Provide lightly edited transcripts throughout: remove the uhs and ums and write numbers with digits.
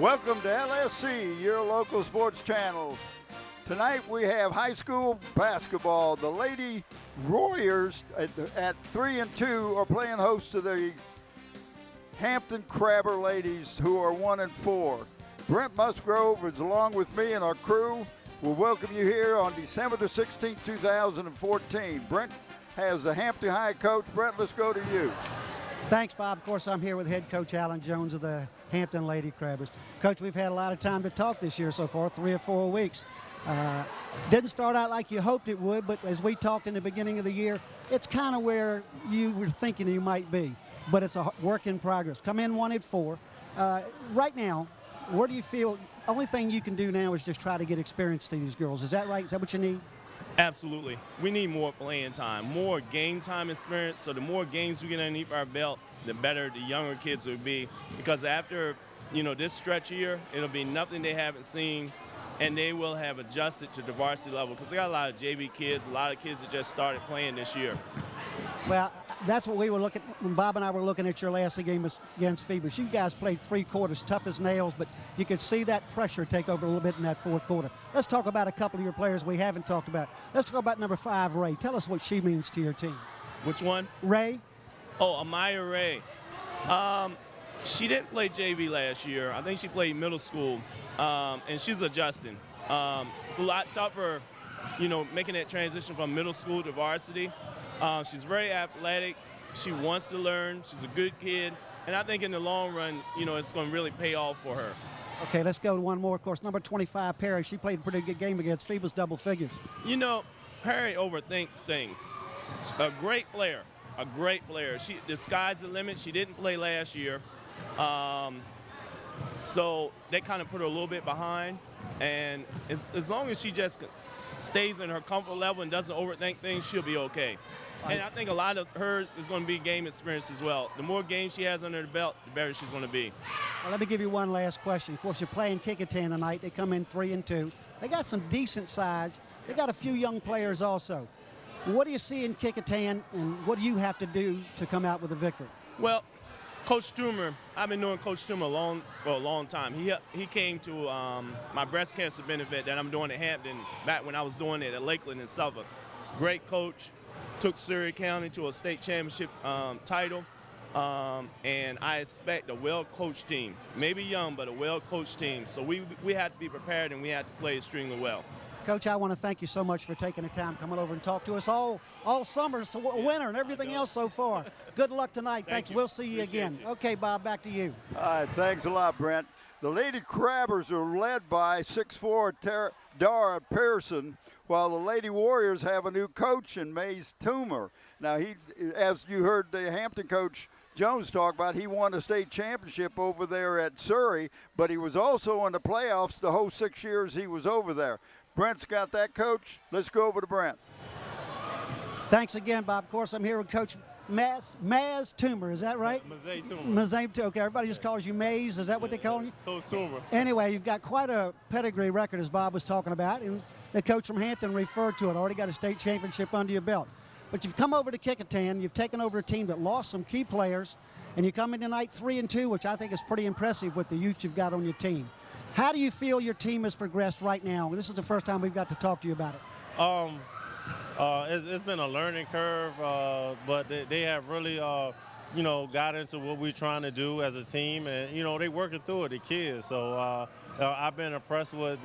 Welcome to LSC, your local sports channel. Tonight we have high school basketball. The Lady Warriors at 3 and 2 are playing host to the Hampton Crabber ladies, who are 1 and 4. Brent Musgrove is along with me and our crew. We'll welcome you here on December the 16th, 2014. Brent has the Hampton High coach. Brent, let's go to you. Thanks, Bob. Of course, I'm here with head coach Alan Jones of the Hampton Lady Crabbers. Coach, we've had a lot of time to talk this year so far, 3 or 4 weeks. Didn't start out like you hoped it would, but as we talked in the beginning of the year, it's kind of where you were thinking you might be. But it's a work in progress. Come in 1 and 4. Right now, where do you feel? Only thing you can do now is just try to get experience to these girls. Is that right? Is that what you need? Absolutely. We need more playing time, more game time experience. So the more games we get underneath our belt, the better the younger kids will be. Because after, this stretch here, it'll be nothing they haven't seen, and they will have adjusted to the varsity level. Because they got a lot of JV kids, a lot of kids that just started playing this year. Well, that's what we were looking when Bob and I were looking at your last game against Phoebus. You guys played 3 quarters tough as nails, but you could see that pressure take over a little bit in that 4th quarter. Let's talk about a couple of your players we haven't talked about. Let's talk about number 5, Ray. Tell us what she means to your team. Which one? Ray. Oh, Amaya Ray. She didn't play JV last year. I think she played middle school, and she's adjusting. It's a lot tougher, making that transition from middle school to varsity. She's very athletic. She wants to learn. She's a good kid. And I think in the long run, it's going to really pay off for her. Okay, let's go to one more. Of course, number 25, Perry. She played a pretty good game against Phoebus, double figures. Perry overthinks things. She's a great player, a great player. The sky's the limit. She didn't play last year. So that kind of put her a little bit behind. And as long as she just stays in her comfort level and doesn't overthink things, she'll be okay. And I think a lot of hers is going to be game experience as well. The more games she has under the belt, the better she's going to be. Well, let me give you one last question. Of course, you're playing Kecoughtan tonight. They come in 3 and 2. They got some decent size. They got a few young players also. What do you see in Kecoughtan, and what do you have to do to come out with a victory? Well, Coach Strumer, I've been knowing Coach Strumer for a long time. He came to my breast cancer benefit that I'm doing at Hampton back when I was doing it at Lakeland and Suffolk. Great coach. Took Surrey County to a state championship title, and I expect a well-coached team. Maybe young, but a well-coached team. So we have to be prepared, and we have to play extremely well. Coach, I want to thank you so much for taking the time coming over and talk to us all summer, so winter and everything else so far. Good luck tonight. Thanks. We'll see you again. Okay, Bob, back to you. All right, thanks a lot, Brent. The Lady Crabbers are led by 6'4" Dara Pearson, while the Lady Warriors have a new coach in Mays Toomer. Now, as you heard the Hampton coach Jones talk about, he won a state championship over there at Surrey, but he was also in the playoffs the whole 6 years he was over there. Brent's got that, Coach. Let's go over to Brent. Thanks again, Bob. Of course, I'm here with Coach Maz Toomer. Is that right? Mazay Toomer. Mazay Toomer. Okay, everybody just calls you Maze. Is that what they call you? Coach Toomer. Anyway, you've got quite a pedigree record, as Bob was talking about, and the coach from Hampton referred to it. Already got a state championship under your belt. But you've come over to Kecoughtan. You've taken over a team that lost some key players, and you come in tonight 3 and 2, which I think is pretty impressive with the youth you've got on your team. How do you feel your team has progressed right now? This is the first time we've got to talk to you about it. It's been a learning curve, but they have really, got into what we're trying to do as a team, and they working through it, the kids. So I've been impressed with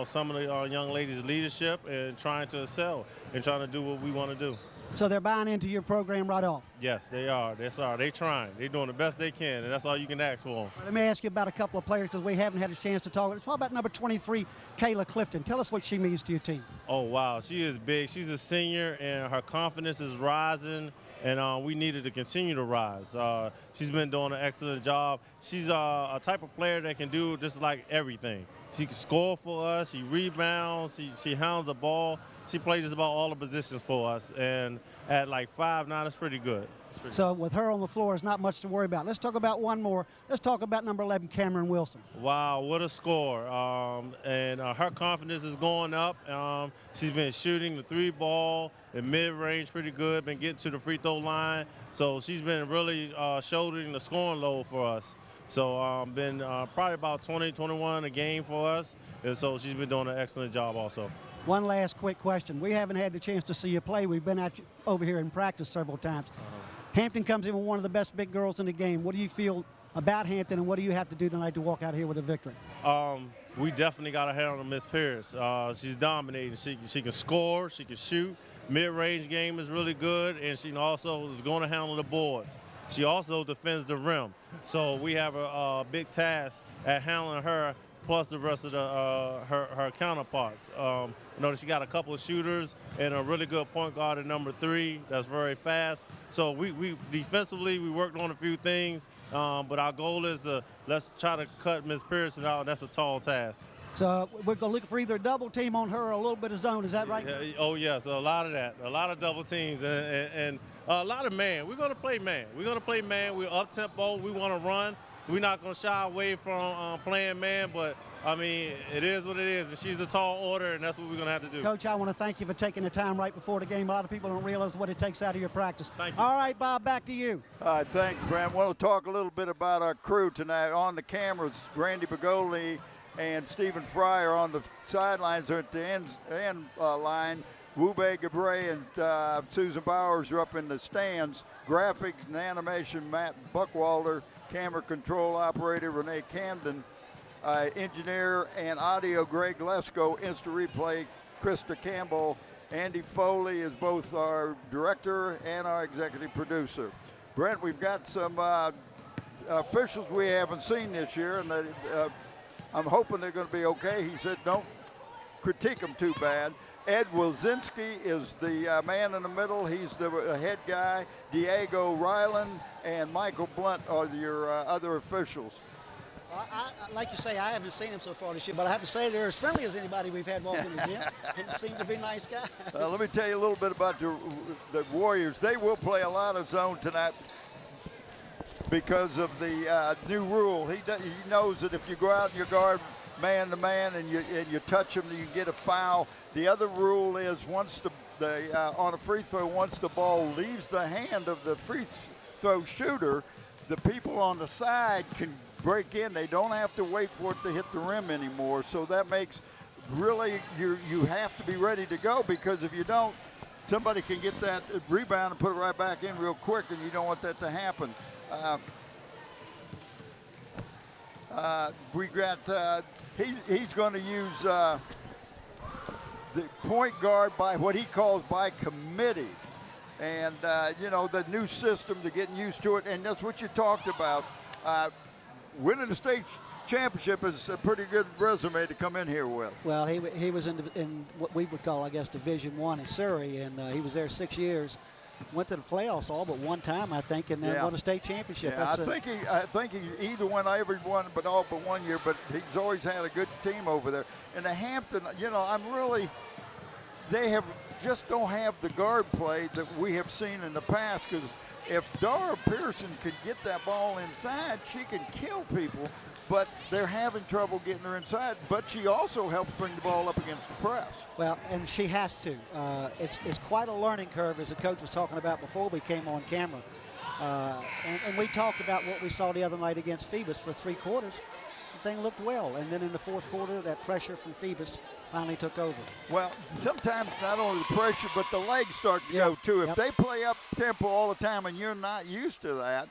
some of the young ladies' leadership and trying to excel and trying to do what we want to do. So they're buying into your program right off? Yes, they are. They're trying. They're doing the best they can, and that's all you can ask for them. Let me ask you about a couple of players because we haven't had a chance to talk. What about number 23, Kayla Clifton? Tell us what she means to your team. Oh, wow. She is big. She's a senior, and her confidence is rising, and we needed to continue to rise. She's been doing an excellent job. She's a type of player that can do just like everything. She can score for us. She rebounds. She hounds the ball. She plays just about all the positions for us, and at like 5'9", it's pretty good. So with her on the floor, it's not much to worry about. Let's talk about one more. Let's talk about number 11, Cameron Wilson. Wow, what a score. And her confidence is going up. She's been shooting the 3-ball and mid-range pretty good, been getting to the free throw line. So she's been really shouldering the scoring load for us. So been probably about 20, 21 a game for us. And so she's been doing an excellent job also. One last quick question. We haven't had the chance to see you play. We've been over here in practice several times. Hampton comes in with one of the best big girls in the game. What do you feel about Hampton, and what do you have to do tonight to walk out here with a victory? We definitely got our head on Miss Pierce. She's dominating. She can score, she can shoot. Mid-range game is really good, and she also is going to handle the boards. She also defends the rim. So we have a big task at handling her, plus the rest of her counterparts. You know, she got a couple of shooters and a really good point guard at number 3 that's very fast. So we defensively, we worked on a few things, but our goal is let's try to cut Miss Pearson out. That's a tall task. So we're going to look for either a double team on her or a little bit of zone. Is that right? Oh, yeah, so a lot of that. A lot of double teams and a lot of man. We're going to play man. We're going to play man. We're up-tempo. We want to run. We're not going to shy away from playing man, but, I mean, it is what it is, and she's a tall order, and that's what we're going to have to do. Coach, I want to thank you for taking the time right before the game. A lot of people don't realize what it takes out of your practice. Thank you. All right, Bob, back to you. All right, thanks, Brent. I want to talk a little bit about our crew tonight. On the cameras, Randy Bagoli and Stephen Fryer. On the sidelines or at the end line. Wube Gabre and Susan Bowers are up in the stands. Graphics and animation, Matt Buckwalder. Camera control operator, Renee Camden. Engineer and audio, Greg Lesko. Instant replay, Krista Campbell. Andy Foley is both our director and our executive producer. Brent, we've got some officials we haven't seen this year, and I'm hoping they're going to be okay. He said don't critique them too bad. Ed Wilczynski is the man in the middle. He's the head guy. Diego Ryland and Michael Blunt are your other officials. Like you say, I haven't seen him so far this year, but I have to say they're as friendly as anybody we've had walk in the gym. And seem to be nice guys. Let me tell you a little bit about the Warriors. They will play a lot of zone tonight because of the new rule. He knows that if you go out and you guard man to man and you touch him, you get a foul. The other rule is once on a free throw, once the ball leaves the hand of the free throw shooter, the people on the side can break in. They don't have to wait for it to hit the rim anymore. So that makes really you have to be ready to go, because if you don't, somebody can get that rebound and put it right back in real quick, and you don't want that to happen. We got he's going to use the point guard by what he calls by committee. And, you know, the new system, they're getting used to it, and that's what you talked about. Winning the state championship is a pretty good resume to come in here with. Well, he was in what we would call, I guess, Division I in Surrey, and he was there 6 years. Went to the playoffs all but one time, I think, and then won a state championship. Yeah, I think he either won every one, but all but 1 year. But he's always had a good team over there. And the Hampton, you know, they just don't have the guard play that we have seen in the past. Because if Dara Pearson could get that ball inside, she can kill people. But they're having trouble getting her inside. But she also helps bring the ball up against the press. Well, and she has to. It's quite a learning curve, as the coach was talking about before we came on camera. And we talked about what we saw the other night against Phoebus for 3 quarters. The thing looked well. And then in the 4th quarter, that pressure from Phoebus finally took over. Well, sometimes not only the pressure, but the legs start to go too. If they play up tempo all the time and you're not used to that,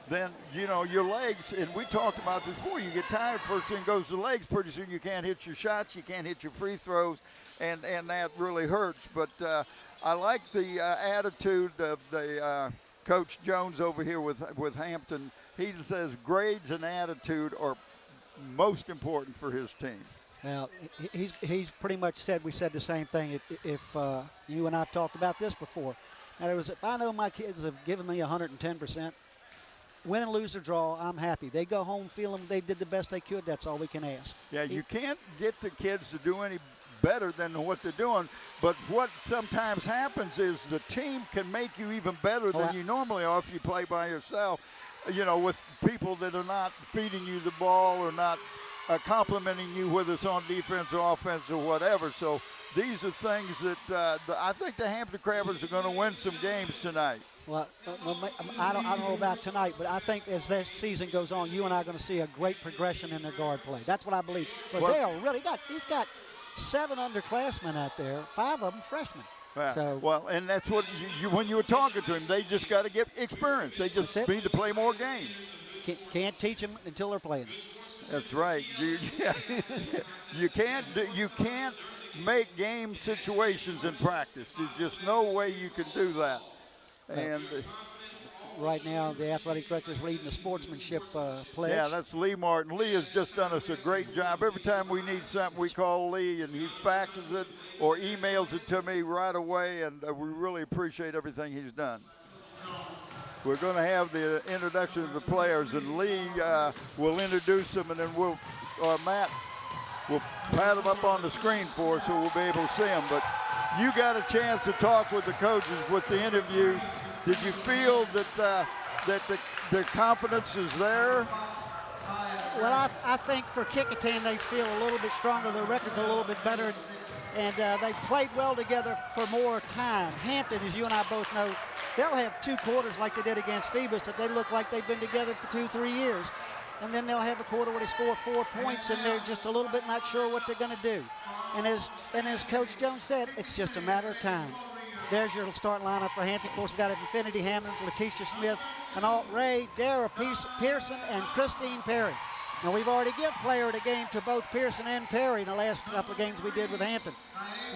then, you know, your legs, and we talked about this before, you get tired, first thing goes to the legs, pretty soon you can't hit your shots, you can't hit your free throws, and that really hurts. But I like the attitude of the Coach Jones over here with Hampton. He says grades and attitude are most important for his team. Now, he's pretty much said, we said the same thing. If you and I have talked about this before. Now, if I know my kids have given me 110%, win and lose or draw, I'm happy. They go home feeling they did the best they could. That's all we can ask. Yeah, you can't get the kids to do any better than what they're doing. But what sometimes happens is the team can make you even better than you normally are if you play by yourself, you know, with people that are not feeding you the ball or not complimenting you, whether it's on defense or offense or whatever. So these are things that I think the Hampton Crabbers are going to win some games tonight. Well, I don't know about tonight, but I think as this season goes on, you and I are going to see a great progression in their guard play. That's what I believe. Because they are really he's got 7 underclassmen out there, 5 of them freshmen. Yeah. So, well, and that's what when you were talking to him, they just got to get experience. They just need to play more games. Can't teach them until they're playing. That's right. You can't make game situations in practice. There's just no way you can do that. And right now, the athletic director is leading the sportsmanship pledge. Yeah, that's Lee Martin. Lee has just done us a great job. Every time we need something, we call Lee, and he faxes it or emails it to me right away, and we really appreciate everything he's done. We're going to have the introduction of the players, and Lee will introduce them, and then Matt will pat them up on the screen for us so we'll be able to see them. But you got a chance to talk with the coaches with the interviews. Did you feel that their confidence is there? Well, I think for Kecoughtan, they feel a little bit stronger. Their record's a little bit better, and they've played well together for more time. Hampton, as you and I both know, they'll have 2 quarters like they did against Phoebus that they look like they've been together for 2-3 years. And then they'll have a quarter where they score 4 points, and they're just a little bit not sure what they're going to do. And as Coach Jones said, it's just a matter of time. There's your starting lineup for Hampton. Of course, we've got Infinity Hammond, Letitia Smith, and Alt Ray, Dara Pearson, and Christine Perry. Now, we've already given player of the game to both Pearson and Perry in the last couple of games we did with Hampton.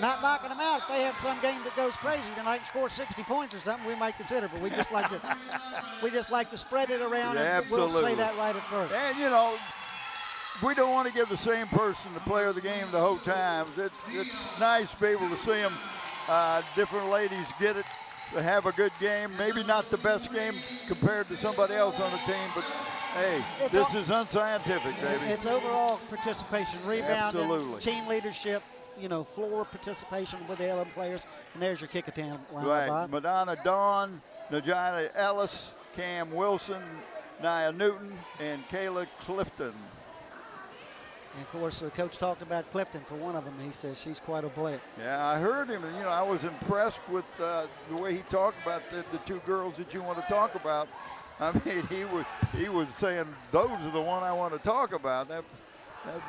Not knocking them out. If they have some game that goes crazy tonight and score 60 points or something, we might consider. But we just like to spread it around, and we'll say that right at first. And you know, we don't want to give the same person the player of the game the whole time. It's nice to be able to see them. Different ladies get it, to have a good game. Maybe not the best game compared to somebody else on the team, but hey, this is unscientific, baby. It's overall participation, rebounding, absolutely, team leadership, floor participation with the 11 players. And there's your Kecoughtan lineup, right. Bob. Madonna Dawn, Najina Ellis, Cam Wilson, Nia Newton, and Kayla Clifton. And, of course, the coach talked about Clifton for one of them. He says she's quite a player. Yeah, I heard him, and, I was impressed with the way he talked about the 2 girls that you want to talk about. I mean, he was saying, those are the one I want to talk about. That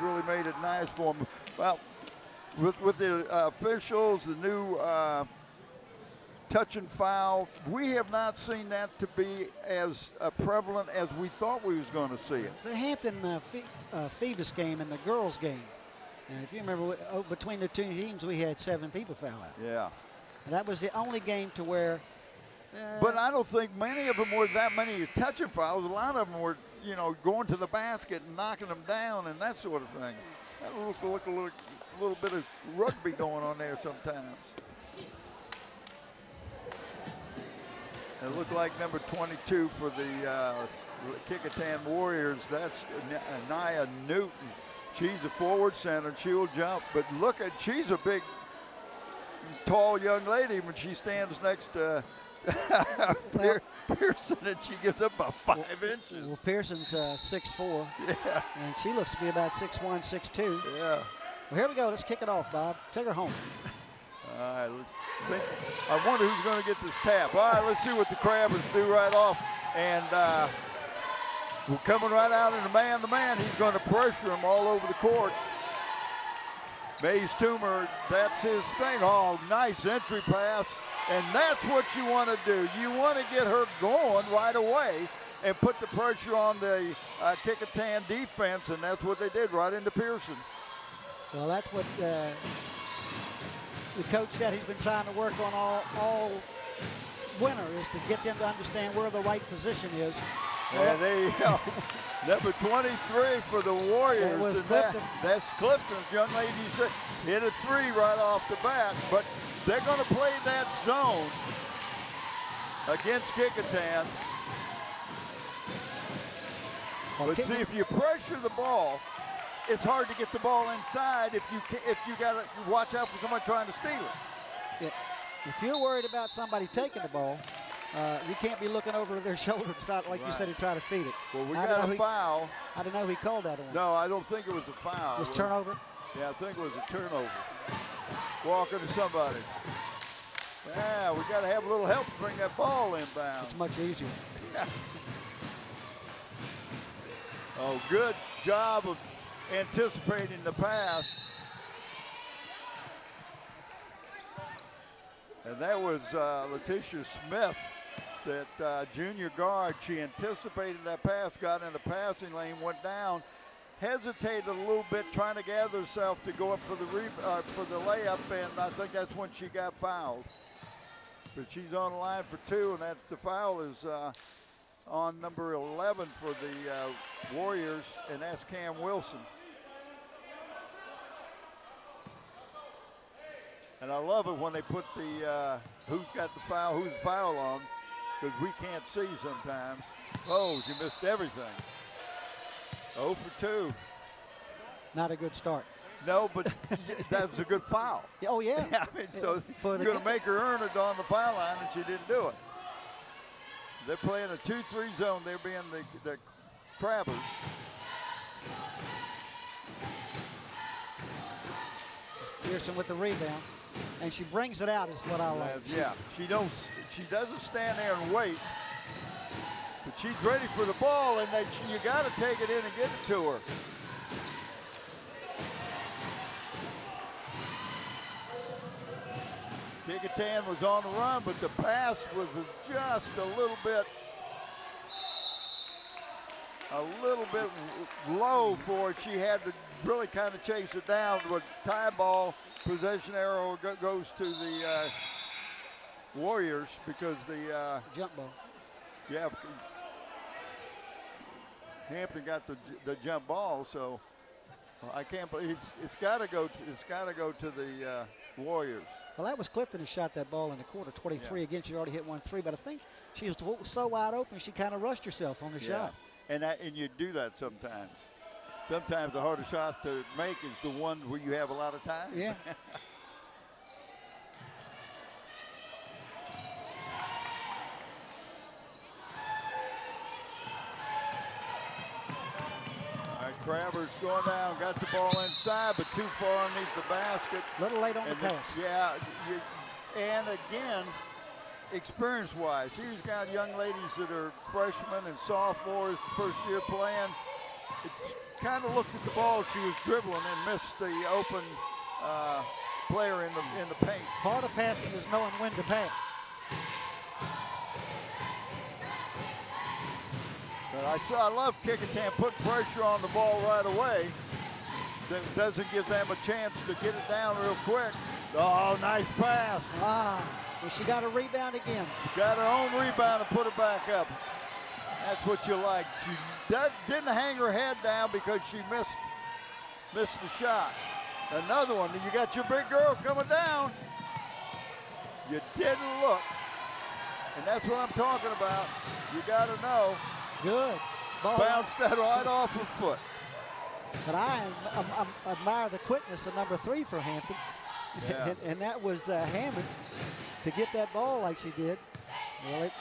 really made it nice for him. Well, with the officials, the new touch and foul, we have not seen that to be as prevalent as we thought we was going to see it. The Hampton Phoebus game and the girls game, and if you remember, between the 2 teams, we had 7 people foul out. Yeah. And that was the only game to where but I don't think many of them were that many touch and fouls. A lot of them were, going to the basket and knocking them down and that sort of thing. That looked a little bit of rugby going on there sometimes. It looked like number 22 for the Kecoughtan Warriors. That's Nia Newton. She's a forward center. She'll jump. But she's a big, tall young lady when she stands next to Pearson, and she gets up about 5 inches. Well, Pearson's 6'4", yeah, and she looks to be about 6'1", 6'2". Yeah. Well, here we go. Let's kick it off, Bob. Take her home. All right, let's think. I wonder who's going to get this tap. All right, let's see what the Crabbers do right off. And we're coming right out in the man-to-man. He's going to pressure him all over the court. Mays Toomer, that's his thing. Oh, nice entry pass. And that's what you want to do. You want to get her going right away and put the pressure on the Kecoughtan defense, and that's what they did right into Pearson. Well, that's what the coach said he's been trying to work on all winter, is to get them to understand where the right position is. And there you go. Number 23 for the Warriors. That was Clifton. That's Clifton. Young lady said hit a 3 right off the bat, but they're going to play that zone against Kecoughtan. But see, if you pressure the ball, it's hard to get the ball inside if you got to watch out for somebody trying to steal it. Yeah. If you're worried about somebody taking the ball, you can't be looking over their shoulder to start, like you said, to try to feed it. Well, we got a foul. I don't know who he called that on. No, I don't think it was a foul. Was turnover? Yeah, I think it was a turnover. walking to somebody. Yeah, we got to have a little help to bring that ball inbound. It's much easier. Oh, good job of anticipating the pass. And that was Letitia Smith, that junior guard. She anticipated that pass, got in the passing lane, went down, hesitated a little bit, trying to gather herself to go up for the layup, and I think that's when she got fouled. But she's on the line for two, and that's the foul is on number 11 for the Warriors, and that's Cam Wilson. And I love it when they put the who's got the foul on, because we can't see sometimes. Oh, you missed everything. 0 for 2. Not a good start. No, but that was a good foul. Oh, yeah. Yeah, I mean, so you're going to make her earn it on the foul line, and she didn't do it. They're playing a 2-3 zone. They're being the Crabbers. Pearson with the rebound, and she brings it out is what I like. Yeah, she doesn't stand there and wait, but she's ready for the ball, and you got to take it in and get it to her. Kecoughtan was on the run, but the pass was just a little bit low for it. She had to really kind of chase it down. With tie ball, possession arrow goes to the Warriors because the jump ball. Yeah, Hampton got the jump ball, so I can't believe it's got to go to the Warriors. Well, that was Clifton who shot that ball in the quarter, 23. Yeah. Again, she already hit 1-3, but I think she was so wide open, she kind of rushed herself on the shot. And you do that sometimes. Sometimes the hardest shot to make is the one where you have a lot of time. Yeah. Crabbers going down, got the ball inside, but too far underneath the basket. A little late on the pass. Yeah, and again, experience-wise, he's got young ladies that are freshmen and sophomores, first year playing. It's kind of looked at the ball, she was dribbling and missed the open player in the paint. Part of passing is knowing when to pass. But I love Kecoughtan put pressure on the ball right away. That doesn't give them a chance to get it down real quick. Oh, nice pass. Well, she got a rebound again. Got her own rebound and put it back up. That's what you like. She didn't hang her head down because she missed the shot. Another one. You got your big girl coming down. You didn't look. And that's what I'm talking about. You got to know. Good. Ball bounced that right off her foot. But I admire the quickness of number 3 for Hampton. Yeah. and that was Hammonds to get that ball like she did. Well,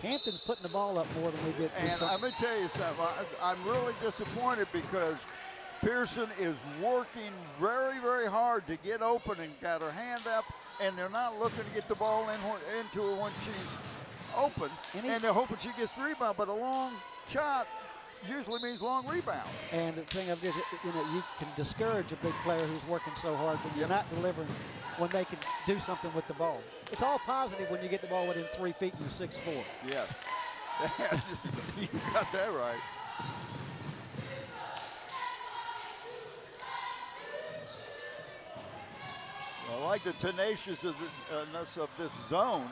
Hampton's putting the ball up more than we did. And I'm going to tell you something. I'm really disappointed because Pearson is working very, very hard to get open and got her hand up, and they're not looking to get the ball into her when she's open, and they're hoping she gets the rebound, but a long shot usually means long rebound. And the thing of this, you can discourage a big player who's working so hard when you're not delivering, when they can do something with the ball. It's all positive when you get the ball within 3 feet and you're 6'4". Yes. You got that right. I like the tenaciousness of this zone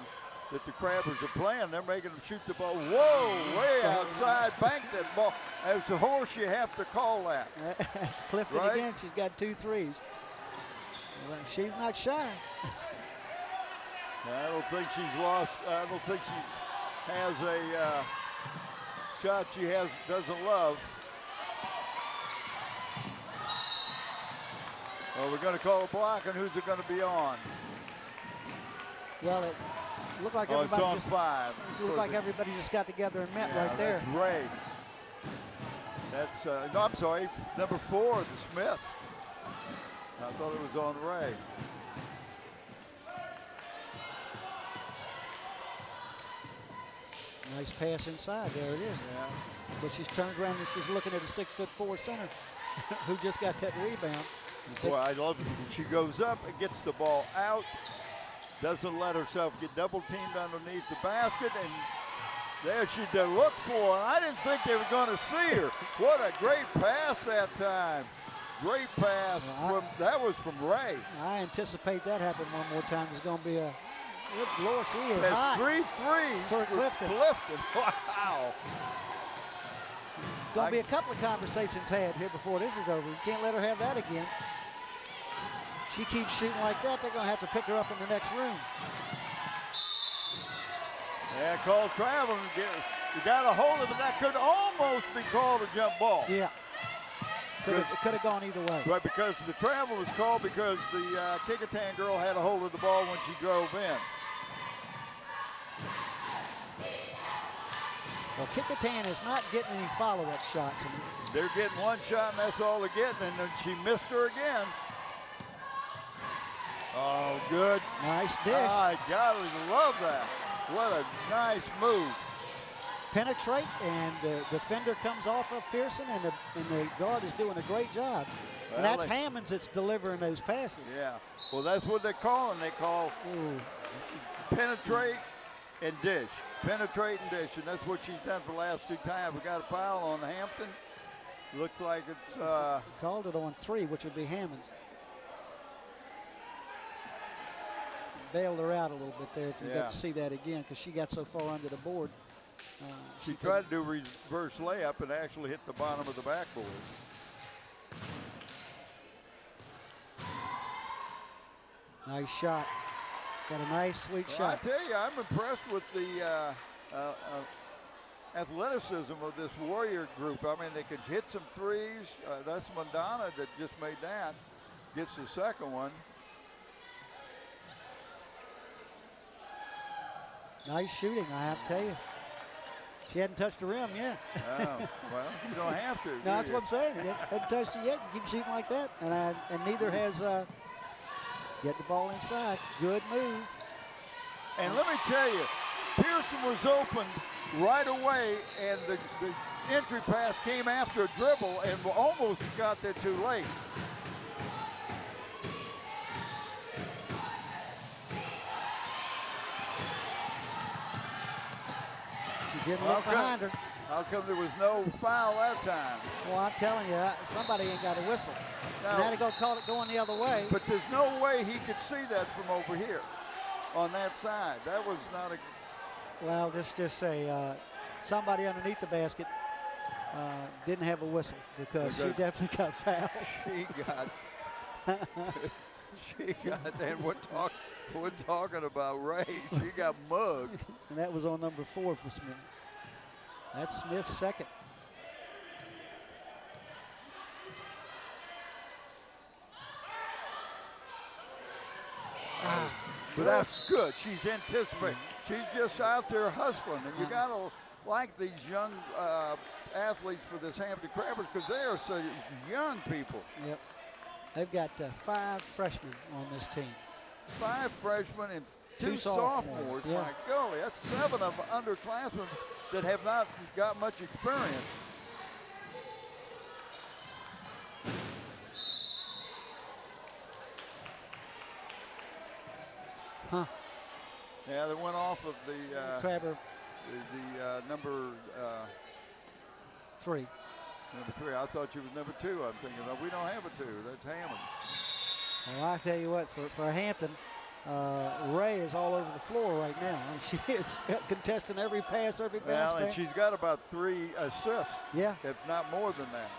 that the Crabbers are playing. They're making them shoot the ball. Whoa, way outside, bank that ball. As a horse, you have to call that. It's Clifton right? Again. She's got 2 threes. Well, she's not shy. I don't think she's lost. I don't think she has a shot she doesn't love. Well, we're going to call a block, and who's it going to be on? Well, it looked like everybody it's on 5. It looked like everybody just got together and met right there. That's Ray. That's no, I'm sorry, number 4, the Smith. I thought it was on Ray. Nice pass inside. There it is. Yeah. But she's turned around and she's looking at a 6'4" center who just got that rebound. Boy, I love it. She goes up and gets the ball out. Doesn't let herself get double teamed underneath the basket, and there she did look for her. I didn't think they were going to see her. What a great pass that time. Great pass. Well, That was from Ray. I anticipate that happen one more time. It's going to be a good Lord, she is That's hot. 3 threes For Clifton. Wow. Going to be a couple of conversations had here before this is over. You can't let her have that again. She keeps shooting like that, they're going to have to pick her up in the next room. Yeah, called traveling. You got a hold of it. That could almost be called a jump ball. Yeah. It could have gone either way. Right, because the travel was called because the Kecoughtan girl had a hold of the ball when she drove in. Well, Kecoughtan is not getting any follow-up shots. They're getting one shot, and that's all they're getting, and then she missed her again. Oh, good. Nice dish. I gotta love that. What a nice move. Penetrate, and the defender comes off of Pearson, and the guard is doing a great job. And Well, that's Hammonds that's delivering those passes. Yeah, well, that's what they're calling. They call penetrate and dish. Penetrate and dish, and that's what she's done for the last 2 times. We got a foul on Hampton. Looks like it's Called it on 3, which would be Hammonds. Bailed her out a little bit there if you got to see that again, because she got so far under the board. She tried to do a reverse layup and actually hit the bottom of the backboard. Nice shot. Got a nice, sweet Well, shot. I tell you, I'm impressed with the athleticism of this Warrior group. I mean, they could hit some threes. That's Madonna that just made that. Gets the second one. Nice shooting, I have to tell you. She hadn't touched the rim yet. Oh, well, you don't have to. No, that's what I'm saying. You hadn't touched it yet. You keep shooting like that. And neither has get the ball inside. Good move. And let me tell you, Pearson was open right away, and the entry pass came after a dribble and almost got there too late. She didn't look behind her. How come there was no foul that time? Well, I'm telling you, somebody ain't got a whistle. Now, Now they go call it going the other way. but there's no way he could see that from over here on that side. That was not a. Well, just say somebody underneath the basket didn't have a whistle because she definitely got fouled. She got. She got. And we're talking about Ray. She got mugged. And that was on number 4 for Smith. That's Smith's second. But that's good. She's anticipating. She's just out there hustling, and you gotta like these young athletes for this Hampton Crabbers because they are so young people. Yep. They've got 5 freshmen on this team. 5 freshmen and 2 2 sophomores. sophomores, yeah. My golly, that's 7 of underclassmen that have not got much experience. Huh. Yeah, they went off of the Crabber number 3. number 3. I thought she was number 2. I'm thinking, no, we don't have a 2. That's Hammonds. Well, I tell you what, for Hampton, Ray is all over the floor right now. And she is contesting every pass, every bounce Well, and pass. she's got about 3 assists, Yeah. if not more than that.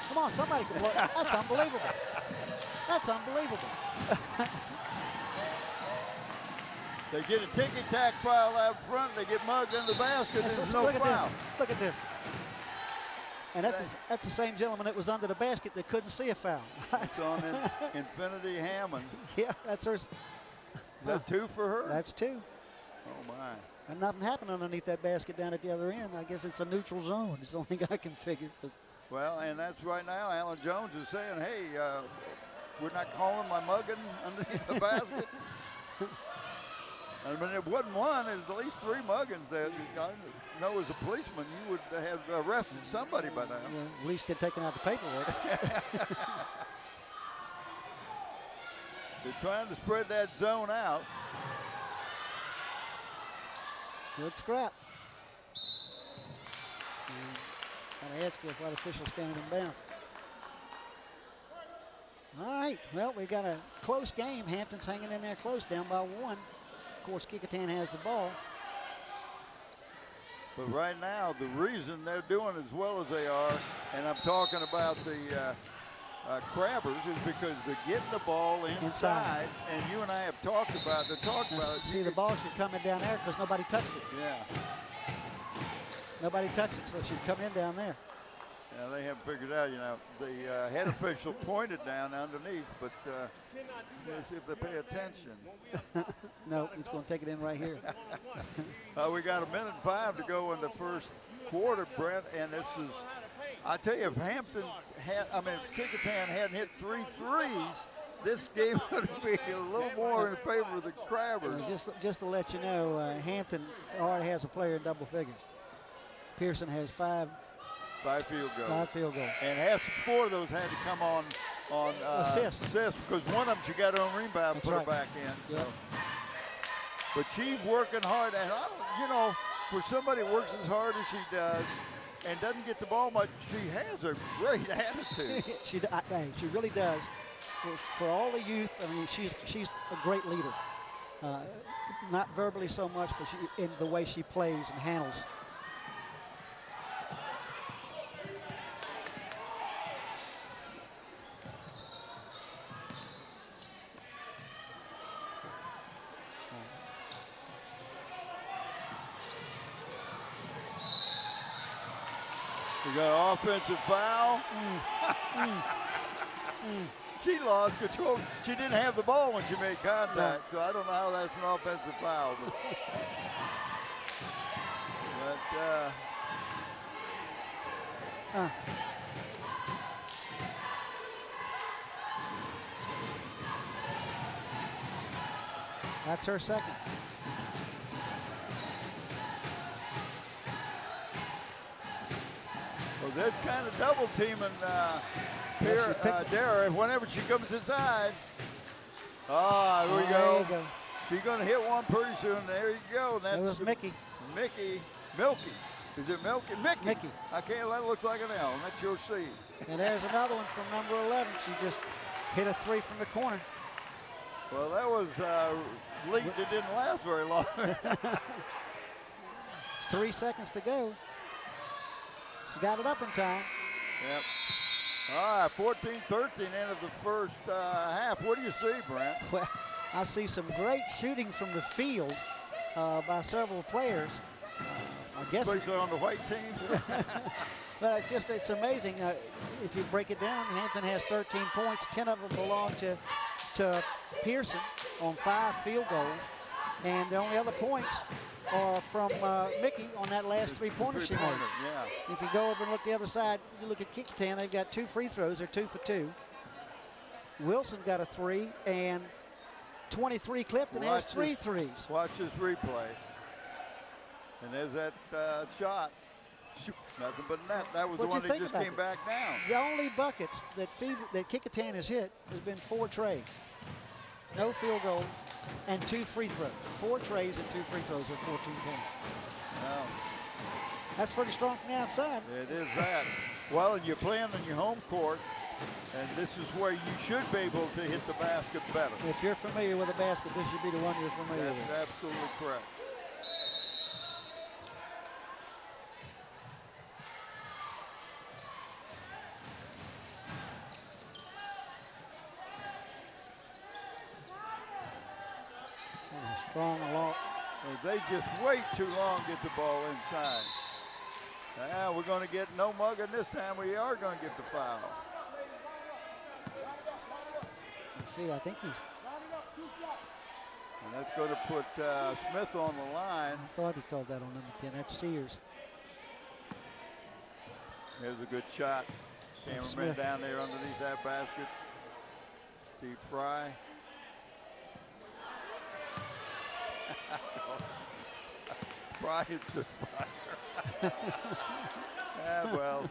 Come on, somebody can blow. That's unbelievable. That's unbelievable. They get a ticky-tack foul out front. They get mugged in the basket. Let's There's look no at foul. this. Look at this. And that's the same gentleman that was under the basket that couldn't see a foul. It's on Infinity Hammond. Yeah, that's her. Is that 2 for her? That's 2. Oh, my. And nothing happened underneath that basket down at the other end. I guess it's a neutral zone. It's the only thing I can figure. But Well, and that's right now. Alan Jones is saying, hey, we're not calling my mugging underneath the basket. I mean, it wasn't one. It was at least 3 muggings that I know as a policeman you would have arrested somebody by now. well, at least get taken out the paperwork. They're trying to spread that zone out. Good scrap. And I asked you if what official standing in bounds. All right, well, we got a close game. Hampton's hanging in there close, down by 1. Of course, Kecoughtan has the ball. But right now, the reason they're doing as well as they are, and I'm talking about the Crabbers, is because they're getting the ball inside. And you and I have talked about it. See, the ball should come in down there because nobody touched it. Yeah. Nobody touched it, so it should come in down there. Yeah, they haven't figured out, the head official pointed down underneath, but let's see if they pay attention. No, he's going to take it in right here. We got 1:05 to go in the first quarter, Brent, and this is, I tell you, if Kecoughtan hadn't hit 3 threes, this game would be a little more in favor of the Crabbers. Just to let you know, Hampton already has a player in double figures. Pearson has 5 field goals. 5 field goals. And 4 of those had to come on assist, because one of them she got on rebound and put her back in. Yep. So. But she's working hard, and for somebody who works as hard as she does and doesn't get the ball much, she has a great attitude. she really does. For all the youth, I mean, she's a great leader. Not verbally so much, but in the way she plays and handles. We got an offensive foul. She lost control. She didn't have the ball when she made contact, so I don't know how that's an offensive foul. But That's her second. Well, they're kind of double teaming Dara whenever she comes inside. Here we go. She's going to hit one pretty soon. There you go. That was Mickey. Milky. Is it Milky? Mickey. I can't let it look like an L. That's your C. And there's another one from number 11. She just hit a 3 from the corner. Well, that was lead that didn't last very long. It's 3 seconds to go. She got it up in time. Yep. All right, 14-13 into the first half. What do you see, Brent? Well, I see some great shooting from the field by several players. I guess especially on the white team. But it's amazing. If you break it down, Hampton has 13 points. 10 of them belong to Pearson on 5 field goals. And the only other points are from Mickey on that last 3-pointer she made. Yeah. If you go over and look the other side, you look at Kecoughtan, they've got 2 free throws. They're 2 for 2. Wilson got a 3, and 23 Clifton has 3 threes. Watch this replay. And there's that shot. Shoot, nothing but net. That was the one that just came back down. The only buckets that Kecoughtan has hit has been 4 trays. No field goals and 2 free throws. 4 trays and 2 free throws are 14 points. Wow. That's pretty strong from the outside. It is that. Well, and you're playing on your home court, and this is where you should be able to hit the basket better. If you're familiar with a basket, this should be the one you're familiar with. That's absolutely correct. Strong a lot. They just wait too long to get the ball inside. Yeah, we're going to get no mugging this time. We are going to get the foul. You see, I think he's. And that's going to put Smith on the line. I thought he called that on number 10. That's Sears. There's a good shot. Cameraman Smith. down there underneath that basket. Steve Fry. Fry hits the fire. Yeah, well,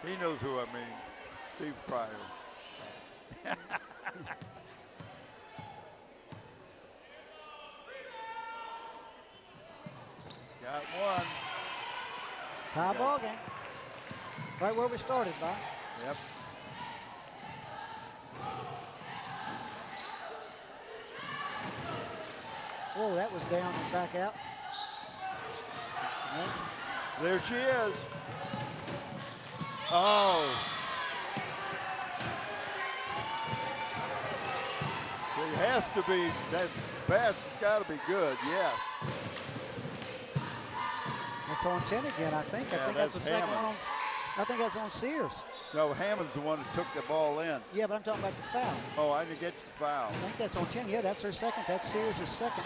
he knows who I mean. Steve Fryer. Got one. Tie ball game. Right where we started, Bob. Yep. Oh, that was down and back out. Next. There she is. Oh. It has to be, that basket's got to be good, yes. That's on 10 again, I think. Yeah, I think that's the second Hammond. one on. I think that's on Sears. No, Hammond's the one that took the ball in. Yeah, but I'm talking about the foul. Oh, I didn't get the foul. I think that's on 10. Yeah, that's her second. That's Sears' second.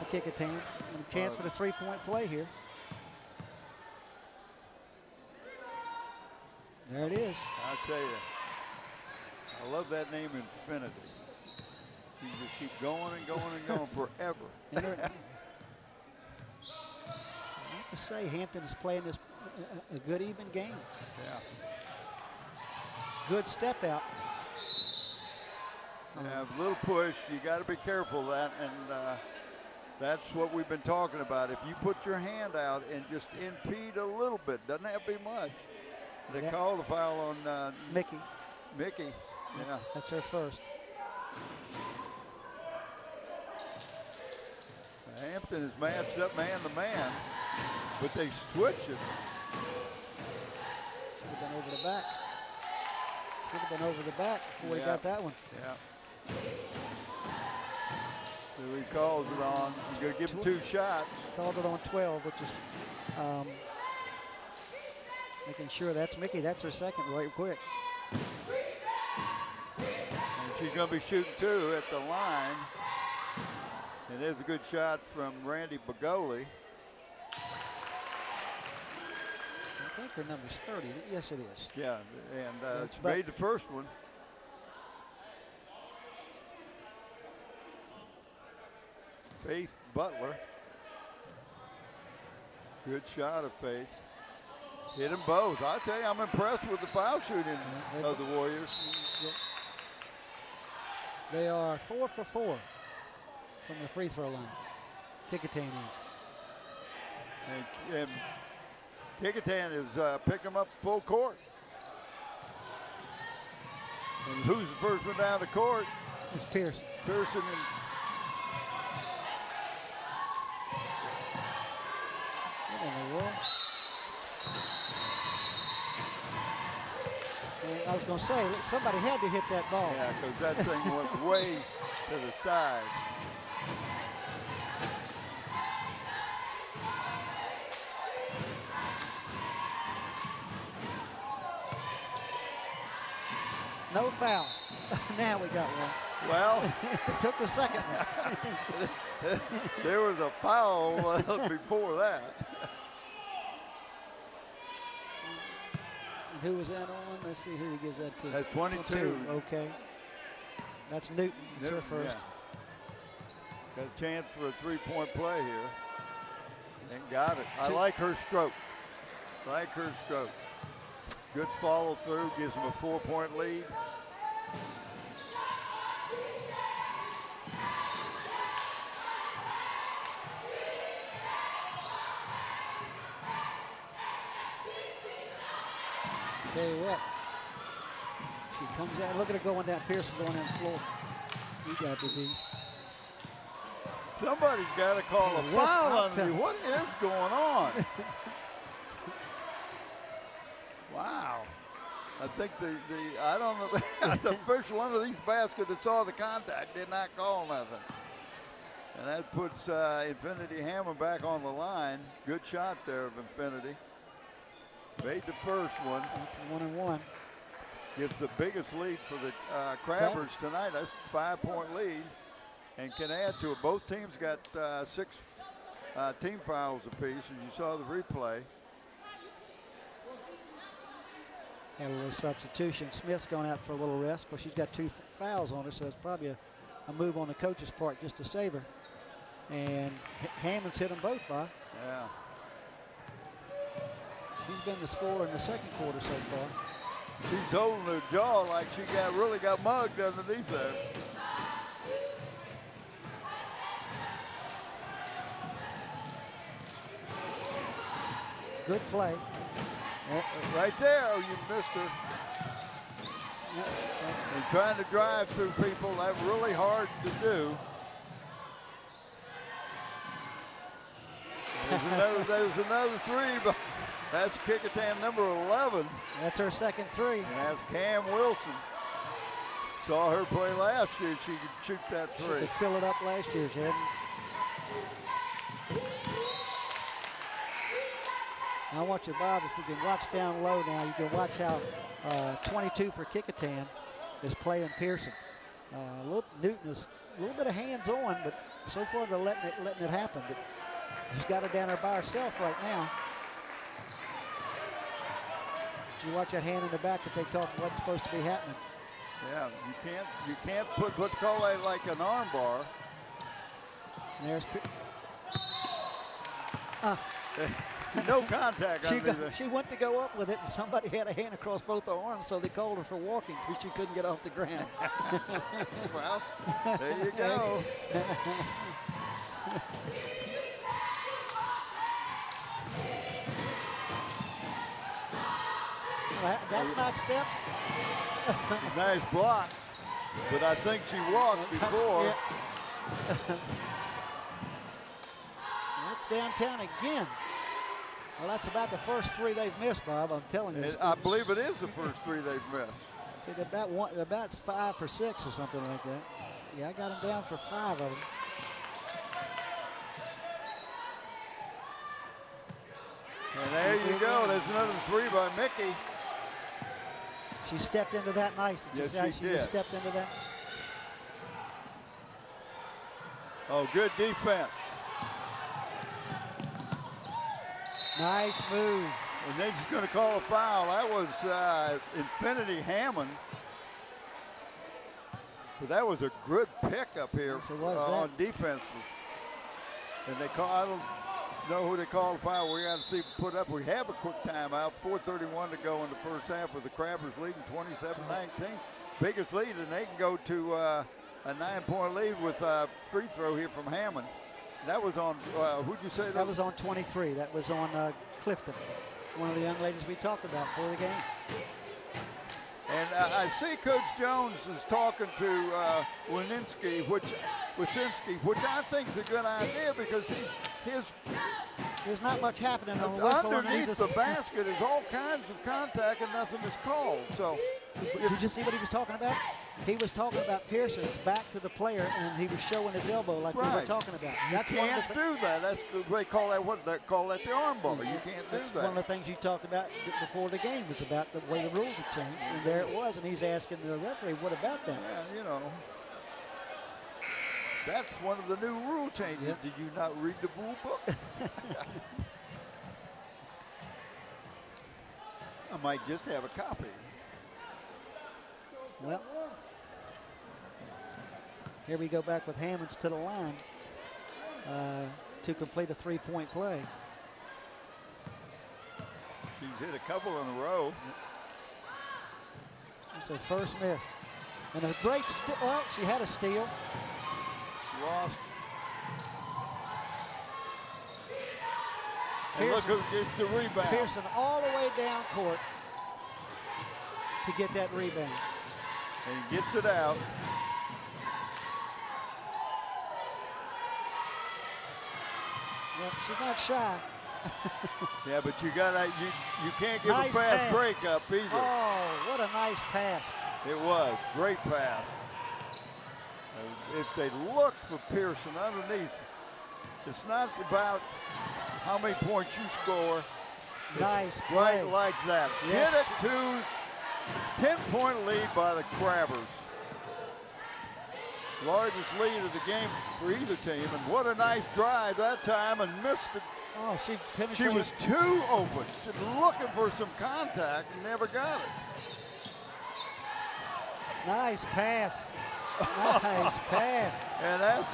The Kecoughtan. And a chance for the three-point play here. There it is. I tell you, I love that name, Infinity. You just keep going and going and going forever. And I have to say, Hampton is playing this a good even game. Yeah. Good step out. Yeah, a little push. You got to be careful of that, and that's what we've been talking about. If you put your hand out and just impede a little bit, doesn't have to be much. They Yeah. called the foul on Mickey. Mickey. Yeah. That's her first. Hampton is matched up man to man, but they switch it. Should have been over the back. Should have been over the back before he Yeah. got that one. Yeah. So he calls it on. He's going to give him 2 shots. Called it on 12, which is making sure that's Mickey. That's her second right quick. And she's going to be shooting 2 at the line. And there's a good shot from Randy Bagoli. I think her number's 30. Yes, it is. Yeah, and That's it's made the first one. Faith Butler. Good shot of Faith. Hit them both. I tell you, I'm impressed with the foul shooting of the Warriors. They are 4 for 4 from the free throw line. Kecoughtan is. And Kecoughtan is picking them up full court. And who's the first one down the court? It's Pearson. Pearson and What in the world? And I was going to say, somebody had to hit that ball. yeah, because that thing went way to the side. No foul. Now we got one. Well, Took the second one. there was a foul before that. And who was that on? Let's see who he gives that to. That's 22. Okay. That's Newton. It's her Newton, first. yeah. Got a chance for a 3-point play here. And got it. I Two. like her stroke. Like her stroke. Good follow through, gives them a 4-point lead. Tell you what. She comes out. Look at her going down. Pearson going down the floor. He got to be. Somebody's got to call a Yes, foul I'll on tell me. you. What is going on? Wow. I think I don't know, the first one of these baskets that saw the contact did not call nothing. And that puts Infinity Hammond back on the line. Good shot there of Infinity. Made the first one. That's 1-1. Gives the biggest lead for the Crabbers tonight. That's a 5-point lead and can add to it. Both teams got 6 team fouls apiece, as you saw the replay. Had a little substitution. Smith's gone out for a little rest. Of course, she's got 2 fouls on her, so it's probably a move on the coach's part just to save her. And Hammond's hit them both, Bob. Yeah. She's been the scorer in the second quarter so far. She's holding her jaw like she really got mugged underneath there. Good play. Right there, oh, you missed her. And trying to drive through people, that's really hard to do. There's another 3, but that's Kecoughtan number 11. That's her second 3. And that's Cam Wilson. Saw her play last year. She could shoot that 3. She could fill it up last year, she hadn't. I want you, Bob, if you can watch down low now, you can watch how 22 for Kecoughtan is playing Pearson. Newton is a little bit of hands-on, but so far they're letting it happen. But she's got her down there by herself right now. Did you watch that hand in the back that they talk what's supposed to be happening? Yeah, you can't put what's called like an arm bar. And there's no contact. She went to go up with it, and somebody had a hand across both her arms, so they called her for walking because she couldn't get off the ground. Well, there you go. That's not steps. Nice block, but I think she walked before. Yeah. It's downtown again. Well, that's about the first 3 they've missed, Bob. I'm telling you. I believe it is the first 3 they've missed. About 5 for 6 or something like that. Yeah, I got them down for 5 of them. And there you go. There's another 3 by Mickey. She stepped into that nice. Did you see how she did. just stepped into that? Oh, good defense. Nice move. And then she's going to call a foul. That was Infinity Hammond. But that was a good pick up here on defense. And they call, I don't know who they called a foul. We got to see put up. We have a quick timeout. 4:31 to go in the first half with the Crabbers leading 27-19. Biggest lead, and they can go to a 9-point lead with a free throw here from Hammond. That was on, who'd you say that was on 23. That was on Clifton, one of the young ladies we talked about for the game. And I see Coach Jones is talking to Wisinski, which I think is a good idea because there's not much happening on the whistle. Underneath the basket is all kinds of contact and nothing is called. So, did you see what he was talking about? He was talking about Pearson's back to the player, and he was showing his elbow like we were talking about. You can't do that. That's they call that they call that the arm bar. You can't do that. One of the things you talked about before the game was about the way the rules have changed, and there it was. And he's asking the referee, "What about that?" Yeah, you know, that's one of the new rule changes. Yep. Did you not read the rule book? I might just have a copy. Well, here we go back with Hammonds to the line to complete a 3-point play. She's hit a couple in a row. It's her first miss. And a great well, she had a steal. Lost. Pearson, look who gets the rebound. Pearson all the way down court to get that rebound. And he gets it out. Well, she's not shy. Yeah, but you can't give nice a fast pass. break up either. Oh, what a nice pass. It was. Great pass. If they look for Pearson underneath, it's not about how many points you score. Nice It's play. right like that. Yes. Get it to 10-point lead by the Crabbers. Largest lead of the game for either team, and what a nice drive that time, and missed it. Oh, she She penetrated. was too open. She's looking for some contact and never got it. Nice pass. Nice pass. And that's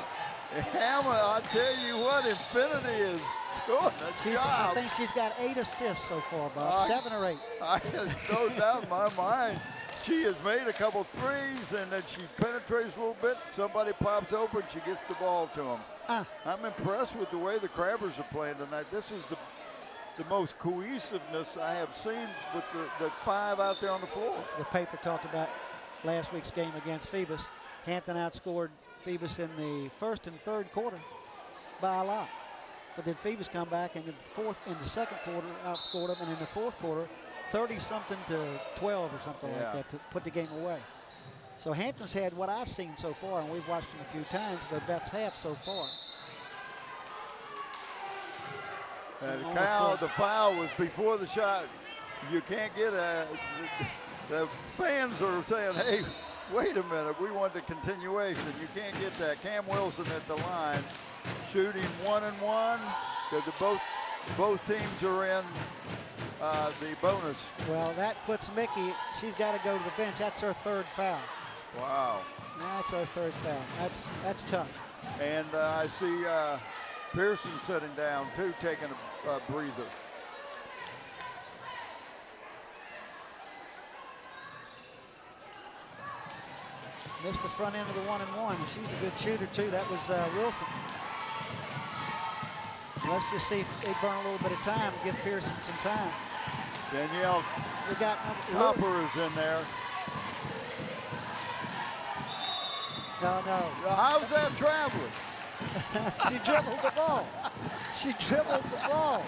Hammer. I tell you what, Infinity is doing a I job. think she's got 8 assists so far, Bob. 7 or 8. I have no doubt in my mind. She has made a couple threes, and then she penetrates a little bit. Somebody pops open, she gets the ball to them. I'm impressed with the way the Crabbers are playing tonight. This is the most cohesiveness I have seen with the 5 out there on the floor. The paper talked about last week's game against Phoebus. Hampton outscored Phoebus in the first and third quarter by a lot. But then Phoebus come back in the second quarter, outscored them, and in the fourth quarter, 30-something to 12 or something like that to put the game away. So Hampton's had what I've seen so far, and we've watched them a few times, their best half so far. And the foul was before the shot. You can't get the fans are saying, hey, wait a minute, we want the continuation. You can't get that. Cam Wilson at the line, shooting 1-and-1. Both teams are in the bonus. Well, that puts Mickey, she's got to go to the bench. That's her 3rd foul. Wow. That's her 3rd foul. That's tough. And I see Pearson sitting down too, taking a breather. Missed the front end of the 1-and-1. She's a good shooter too. That was Wilson. Let's just see if they burn a little bit of time and give Pearson some time. Danielle We got Copper is in there. No. How's that traveling? She dribbled the ball. She dribbled the ball.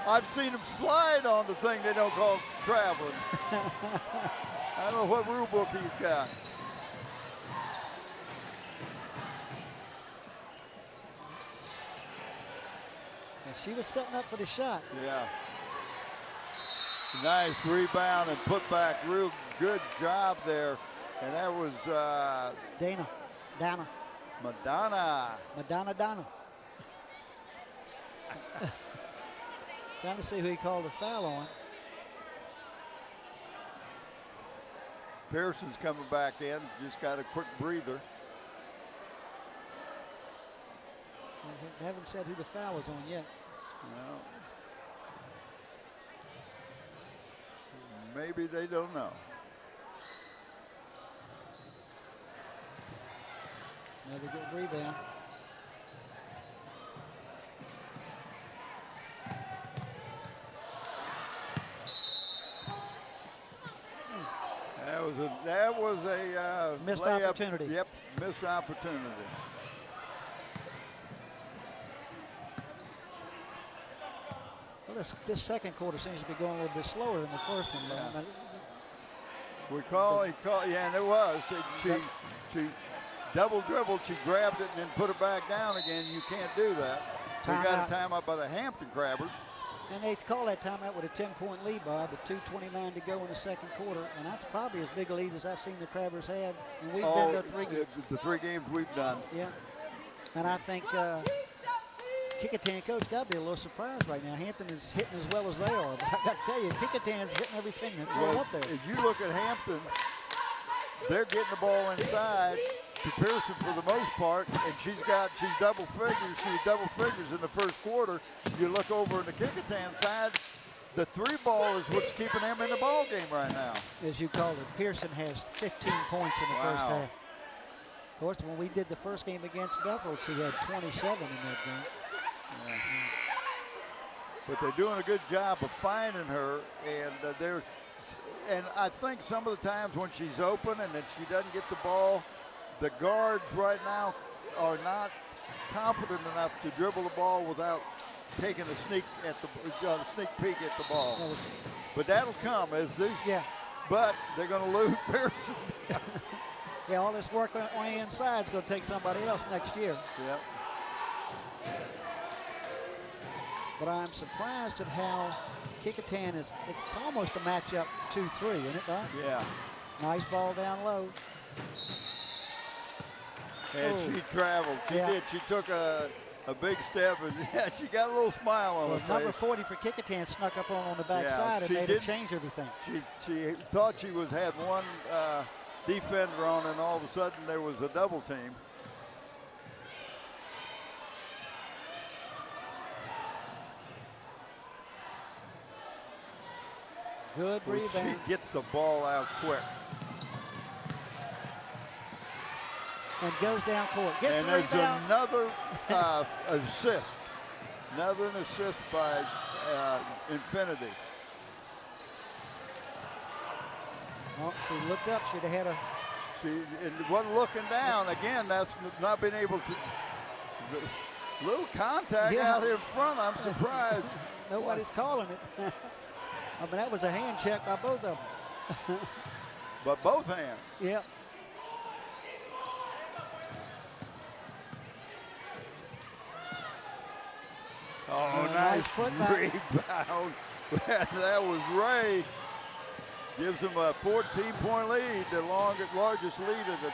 I've seen him slide on the thing they don't call traveling. I don't know what rule book he's got. And she was setting up for the shot. Yeah. Nice rebound and put back. Real good job there. And that was Dana. Madonna. Trying to see who he called a foul on. Pearson's coming back in. Just got a quick breather. They haven't said who the foul was on yet. No. Maybe they don't know. Another good rebound. That was a missed layup. opportunity. Yep, missed opportunity. Well, this second quarter seems to be going a little bit slower than the first one. Yeah. Yeah, and it was. She double dribbled, she grabbed it and then put it back down again. You can't do that. We got a timeout by the Hampton Crabbers. And they call that timeout with a 10-point lead, Bob, with 2:29 to go in the second quarter. And that's probably as big a lead as I've seen the Crabbers have. And we've been to 3 games. The 3 games we've done. Yeah. And I think Kecoughtan coach got to be a little surprised right now. Hampton is hitting as well as they are. But I got to tell you, Kecoughtan's hitting everything that's thrown up there. If you look at Hampton, they're getting the ball inside to Pearson for the most part, and she's double figures. She was double figures in the first quarter. You look over on the Kecoughtan side, the 3 ball is what's keeping them in the ball game right now. As you called it, Pearson has 15 points in the first half. Of course, when we did the first game against Bethel, she had 27 in that game. Yeah. But they're doing a good job of finding her, and I think some of the times when she's open and that she doesn't get the ball, the guards right now are not confident enough to dribble the ball without taking a sneak peek at the ball. But that'll come as but they're going to lose Pearson. Yeah, all this work on the inside is going to take somebody else next year. Yep. But I'm surprised at how Kecoughtan is. It's almost a matchup 2-3, isn't it, Don? Yeah. Nice ball down low. And Oh. she traveled. She Yeah. did. She took a big step, and yeah, she got a little smile on Well, her number face. 40 for Kecoughtan snuck up on the backside and she made her did. change everything. She thought she had one defender on, and all of a sudden there was a double team. Good Well, rebound. she gets the ball out quick. And goes down court. Gets And the there's rebound. another assist. Another assist by Infinity. Oh, she looked up. She'd have had a. She wasn't looking down. Again, that's not being able to. Little contact Yeah. out here in front. I'm surprised. Nobody's calling it. I mean, that was a hand check by both of them. But both hands. Yep. Oh, nice nice foot back. rebound. That was Ray. Gives him a 14-point lead, the largest lead of the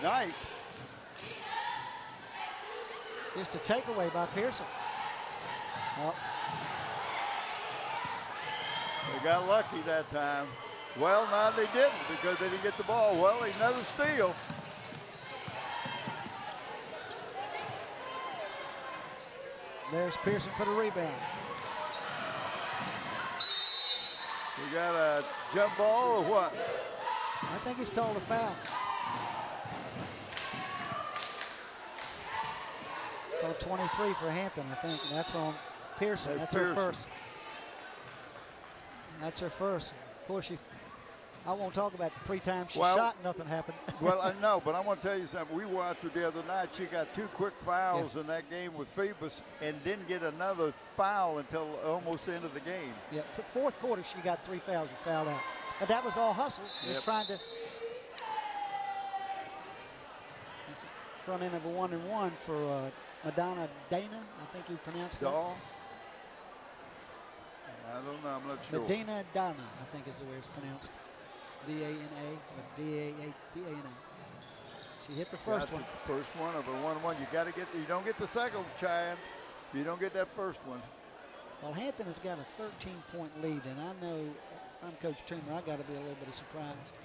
night. Just a takeaway by Pearson. Oh, They got lucky that time. Well, no, they didn't because they didn't get the ball. Well, another steal. there's Pearson for the rebound. We got a jump ball or what? I think he's called a foul. It's on 23 for Hampton, I think. And that's on Pearson. That's her Pearson. first. That's her first. Of course, I won't talk about the 3 times she Well- shot, nothing happened. Well, I know, but I want to tell you something. We watched her the other night. She got 2 quick fouls in that game with Phoebus and didn't get another foul until almost the end of the game. Yeah, to fourth quarter, she got 3 fouls and fouled out. But that was all hustle. Just Yep. trying to. It's the front end of a 1-and-1 for Madonna Dana. I think you pronounced that. Dahl? I don't know. I'm not sure. Medina Dana, I think is the way it's pronounced. D-A-N-A or D-A-N-A. She hit the first Got one. the first one of a 1-1. You got to get. You don't get the second chance. You don't get that first one. Well, Hampton has got a 13-point lead, and I know if I'm Coach Toomer, I got to be a little bit surprised.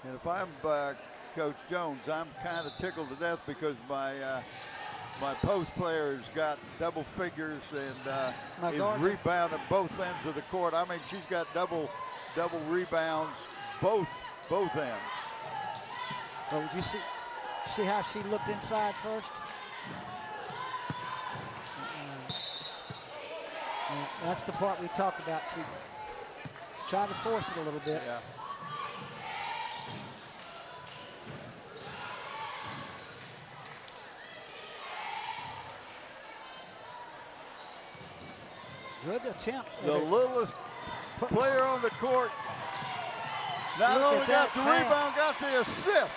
And if I'm Coach Jones, I'm kind of tickled to death because my post player's got double figures and My is guards are- rebounding both ends of the court. I mean, she's got double rebounds both ends. But would you see how she looked inside first? That's the part we talked about. She tried to force it a little bit. Yeah. Good attempt. The littlest player on the court not Look only at got that the pass. rebound, got the assist.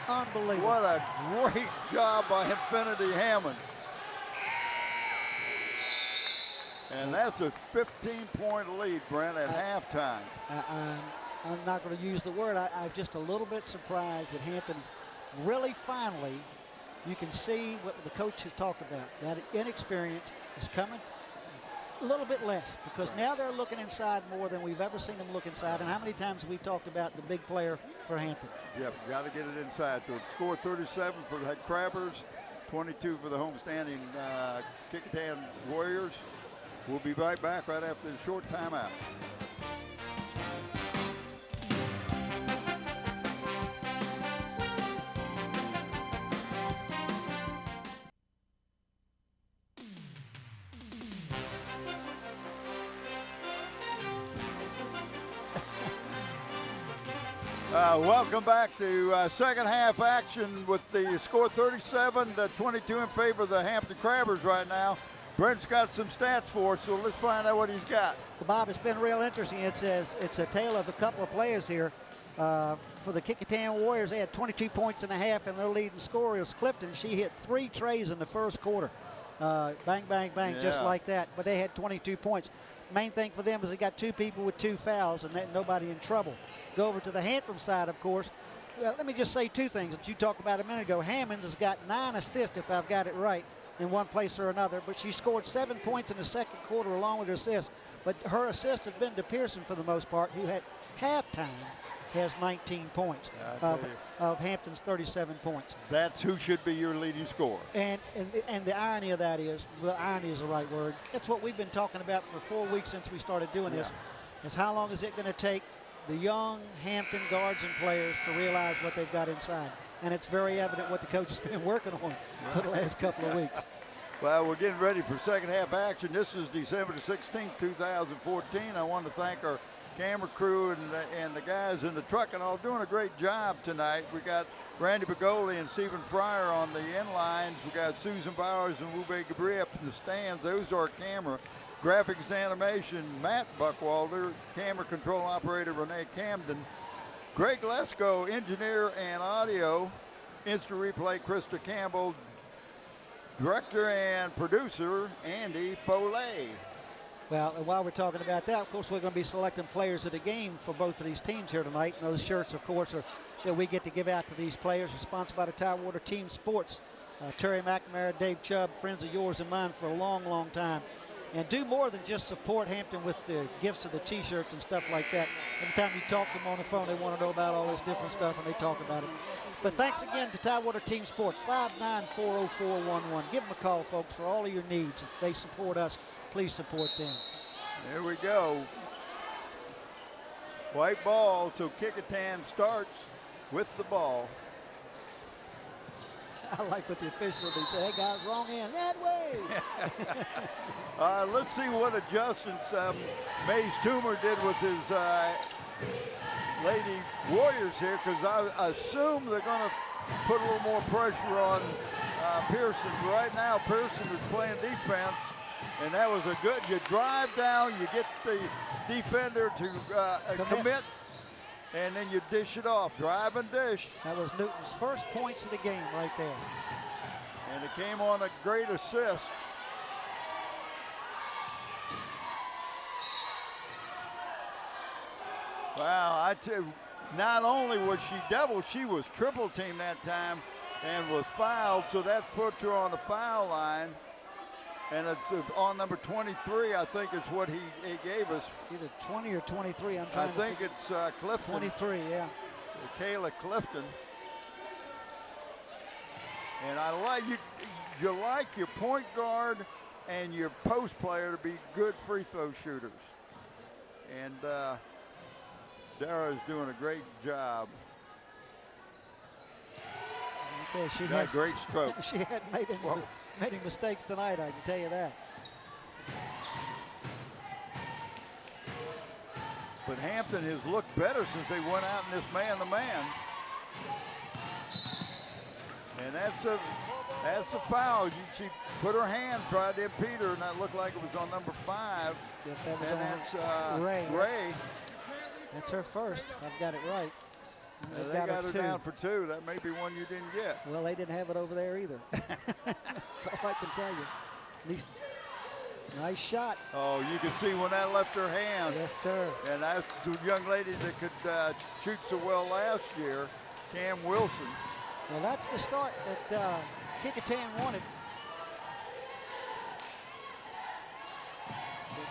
Unbelievable. What a great job by Infinity Hammond. And that's a 15-point lead, Brent, at halftime. I'm not going to use the word. I'm just a little bit surprised that Hampton's really finally, you can see what the coach has talked about. That inexperience is coming a little bit less because now they're looking inside more than we've ever seen them look inside. And how many times have we talked about the big player for Hampton? Yep, got to get it inside. So it's score 37 for the Crabbers, 22 for the homestanding Kecoughtan Warriors. We'll be right back right after the short timeout. Welcome back to second half action with the score 37-22 in favor of the Hampton Crabbers right now. Brent's got some stats for us, so let's find out what he's got. Well, Bob, it's been real interesting. It's a tale of a couple of players here. For the Kecoughtan Warriors, they had 22 points and a half, and their leading scorer was Clifton. She hit 3 trays in the first quarter. Bang, bang, bang, just like that. But they had 22 points. Main thing for them is they got 2 people with 2 fouls, and nobody in trouble. Go over to the Hampton side, of course. Well, let me just say 2 things that you talked about a minute ago. Hammonds has got 9 assists, if I've got it right, in one place or another. But she scored 7 points in the second quarter along with her assists. But her assists have been to Pearson for the most part, who had halftime has 19 points of Hampton's 37 points. That's who should be your leading scorer. And the irony of that is, the irony is the right word. It's what we've been talking about for 4 weeks since we started doing this. Is how long is it going to take the young Hampton guards and players to realize what they've got inside? And it's very evident what the coach has been working on for the last couple of weeks. Well, we're getting ready for second half action. This is December the 16th, 2014. I want to thank our camera crew and the guys in the truck and all doing a great job tonight. We got Randy Bagoli and Stephen Fryer on the end lines. We got Susan Bowers and Wube Gabri up in the stands. Those are our camera. Graphics animation, Matt Buckwalder. Camera control operator, Renee Camden. Greg Lesko, engineer and audio. Instant replay, Krista Campbell. Director and producer, Andy Foley. Well, and while we're talking about that, of course, we're going to be selecting players of the game for both of these teams here tonight. And those shirts, of course, are that we get to give out to these players are sponsored by the Tidewater Team Sports. Terry McNamara, Dave Chubb, friends of yours and mine for a long, long time. And do more than just support Hampton with the gifts of the T-shirts and stuff like that. Every time you talk to them on the phone, they want to know about all this different stuff, and they talk about it. But thanks again to Tidewater Team Sports, 5940411. Give them a call, folks, for all of your needs. They support us. Please support them. There we go. White ball, so Kecoughtan starts with the ball. I like what the official did say. Hey, guys, wrong end. That way. Let's see what adjustments Mays Toomer did with his Lady Warriors here, because I assume they're going to put a little more pressure on Pearson. Right now, Pearson is playing defense, and that was a good, you drive down, you get the defender to commit, and then you dish it off, drive and dish. That was Newton's first points of the game right there. And it came on a great assist. Wow, I tell you, not only was she double, she was triple teamed that time and was fouled, so that puts her on the foul line. And it's on number 23, I think is what he gave us. Either 20 or 23. I think it's Clifton. 23, yeah. Kayla Clifton. And I like you like your point guard and your post player to be good free throw shooters. And Dara's doing a great job. I tell you, she got a great stroke. She hadn't made any mistakes tonight, I can tell you that. But Hampton has looked better since they went out in this man-to-man. And that's a foul. She put her hand, tried to impede her, and that looked like it was on number 5. Yes, that was and on that's Ray. That's her first, if I've got it right. They got her down for 2. That may be one you didn't get. Well, they didn't have it over there either. That's all I can tell you. At least, nice shot. Oh, you can see when that left her hand. Yes, sir. And that's the young lady that could shoot so well last year, Cam Wilson. Well, that's the start that Kecoughtan wanted.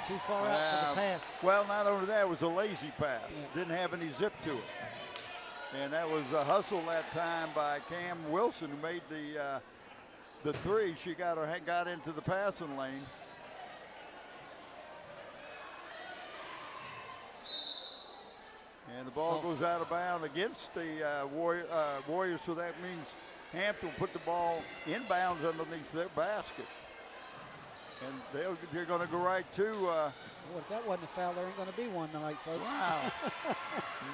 Too far out for the pass. Well, not only that, it was a lazy pass. Yeah. Didn't have any zip to it. And that was a hustle that time by Cam Wilson, who made the 3. She got into the passing lane. And the ball goes out of bounds against the Warriors, so that means Hampton will put the ball inbounds underneath their basket. And they're going to go right to. Well, if that wasn't a foul, there ain't going to be one tonight, folks. Wow.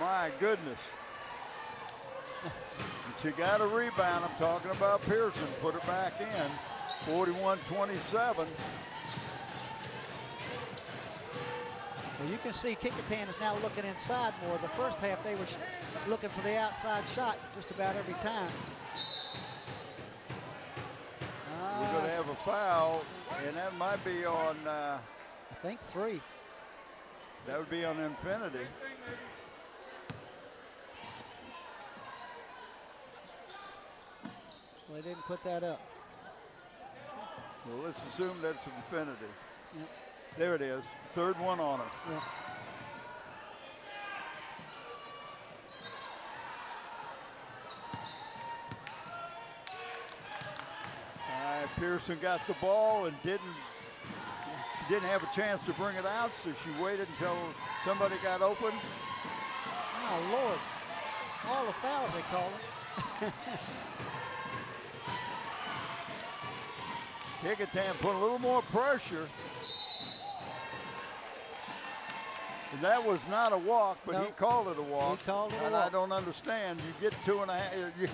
My goodness. And she got a rebound. I'm talking about Pearson. Put her back in. 41-27. Well, you can see Kecoughtan is now looking inside more. The first half, they were looking for the outside shot just about every time. We're going to have a foul, and that might be on, I think 3. that would be on Infinity. Well, they didn't put that up. Well, let's assume that's Infinity. Yep. There it is. Third one on her. Yeah. Pearson got the ball and didn't have a chance to bring it out, so she waited until somebody got open. Oh, Lord. All the fouls they call them. Kecoughtan put a little more pressure. And that was not a walk, but he called it a walk. He called it a and walk. I don't understand. You get 2.5,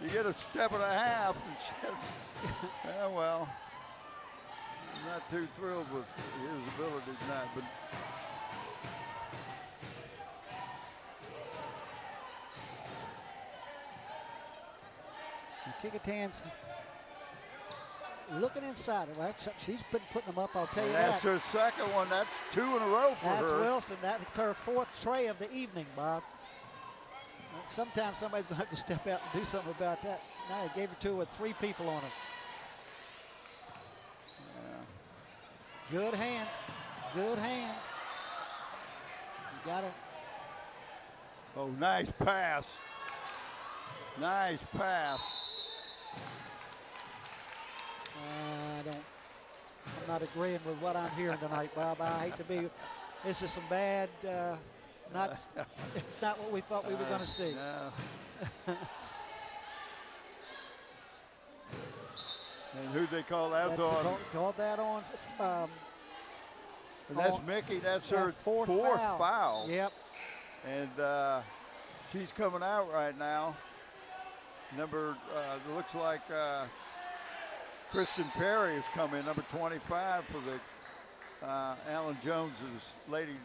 you get a step and a half. And just, yeah, well, I'm not too thrilled with his abilities now, but Kecoughtan's looking inside. Well, she's been putting them up, I'll tell you that's that. her second one. That's 2 in a row for That's her. Wilson. That's her 4th tray of the evening, Bob. Sometimes somebody's going to have to step out and do something about that. Now they gave it to her with 3 people on her. Yeah. Good hands. Good hands. You got it. Oh, nice pass. Nice pass. I'm not agreeing with what I'm hearing tonight, Bob. I hate to be. This is some bad. It's not what we thought we were going to see. No. And who'd they call that on? Called that on. And that's Mickey. That's her fourth foul. Yep. And she's coming out right now. It looks like Kristen Perry has come in, number 25 for the Alan Jones's Lady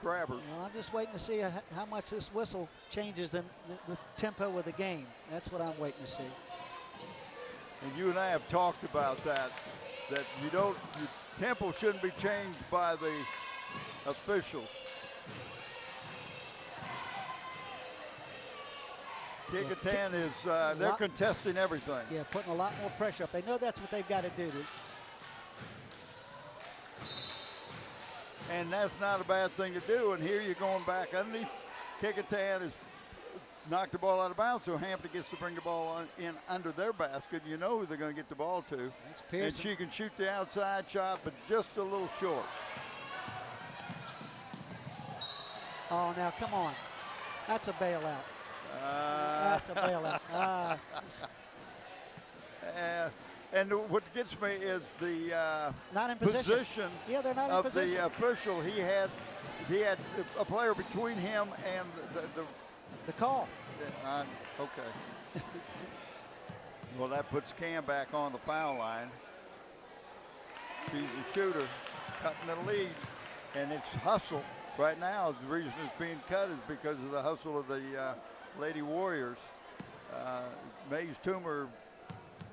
Grabbers. Well, I'm just waiting to see how much this whistle changes the tempo of the game. That's what I'm waiting to see. And you and I have talked about that your tempo shouldn't be changed by the officials. Kecoughtan is, they're contesting everything. Yeah, putting a lot more pressure up. They know that's what they've got to do. And that's not a bad thing to do. And here you're going back underneath. Kecoughtan has knocked the ball out of bounds, so Hampton gets to bring the ball in under their basket. You know who they're going to get the ball to. That's Pearson. And she can shoot the outside shot, but just a little short. Oh, now, come on. That's a bailout. That's a bailout. And what gets me is the not in position yeah, they're not of in position. the official. He had a player between him and the call. Okay. Well, that puts Cam back on the foul line. She's a shooter, cutting the lead, and it's hustle. Right now, the reason it's being cut is because of the hustle of the Lady Warriors. Mays Toomer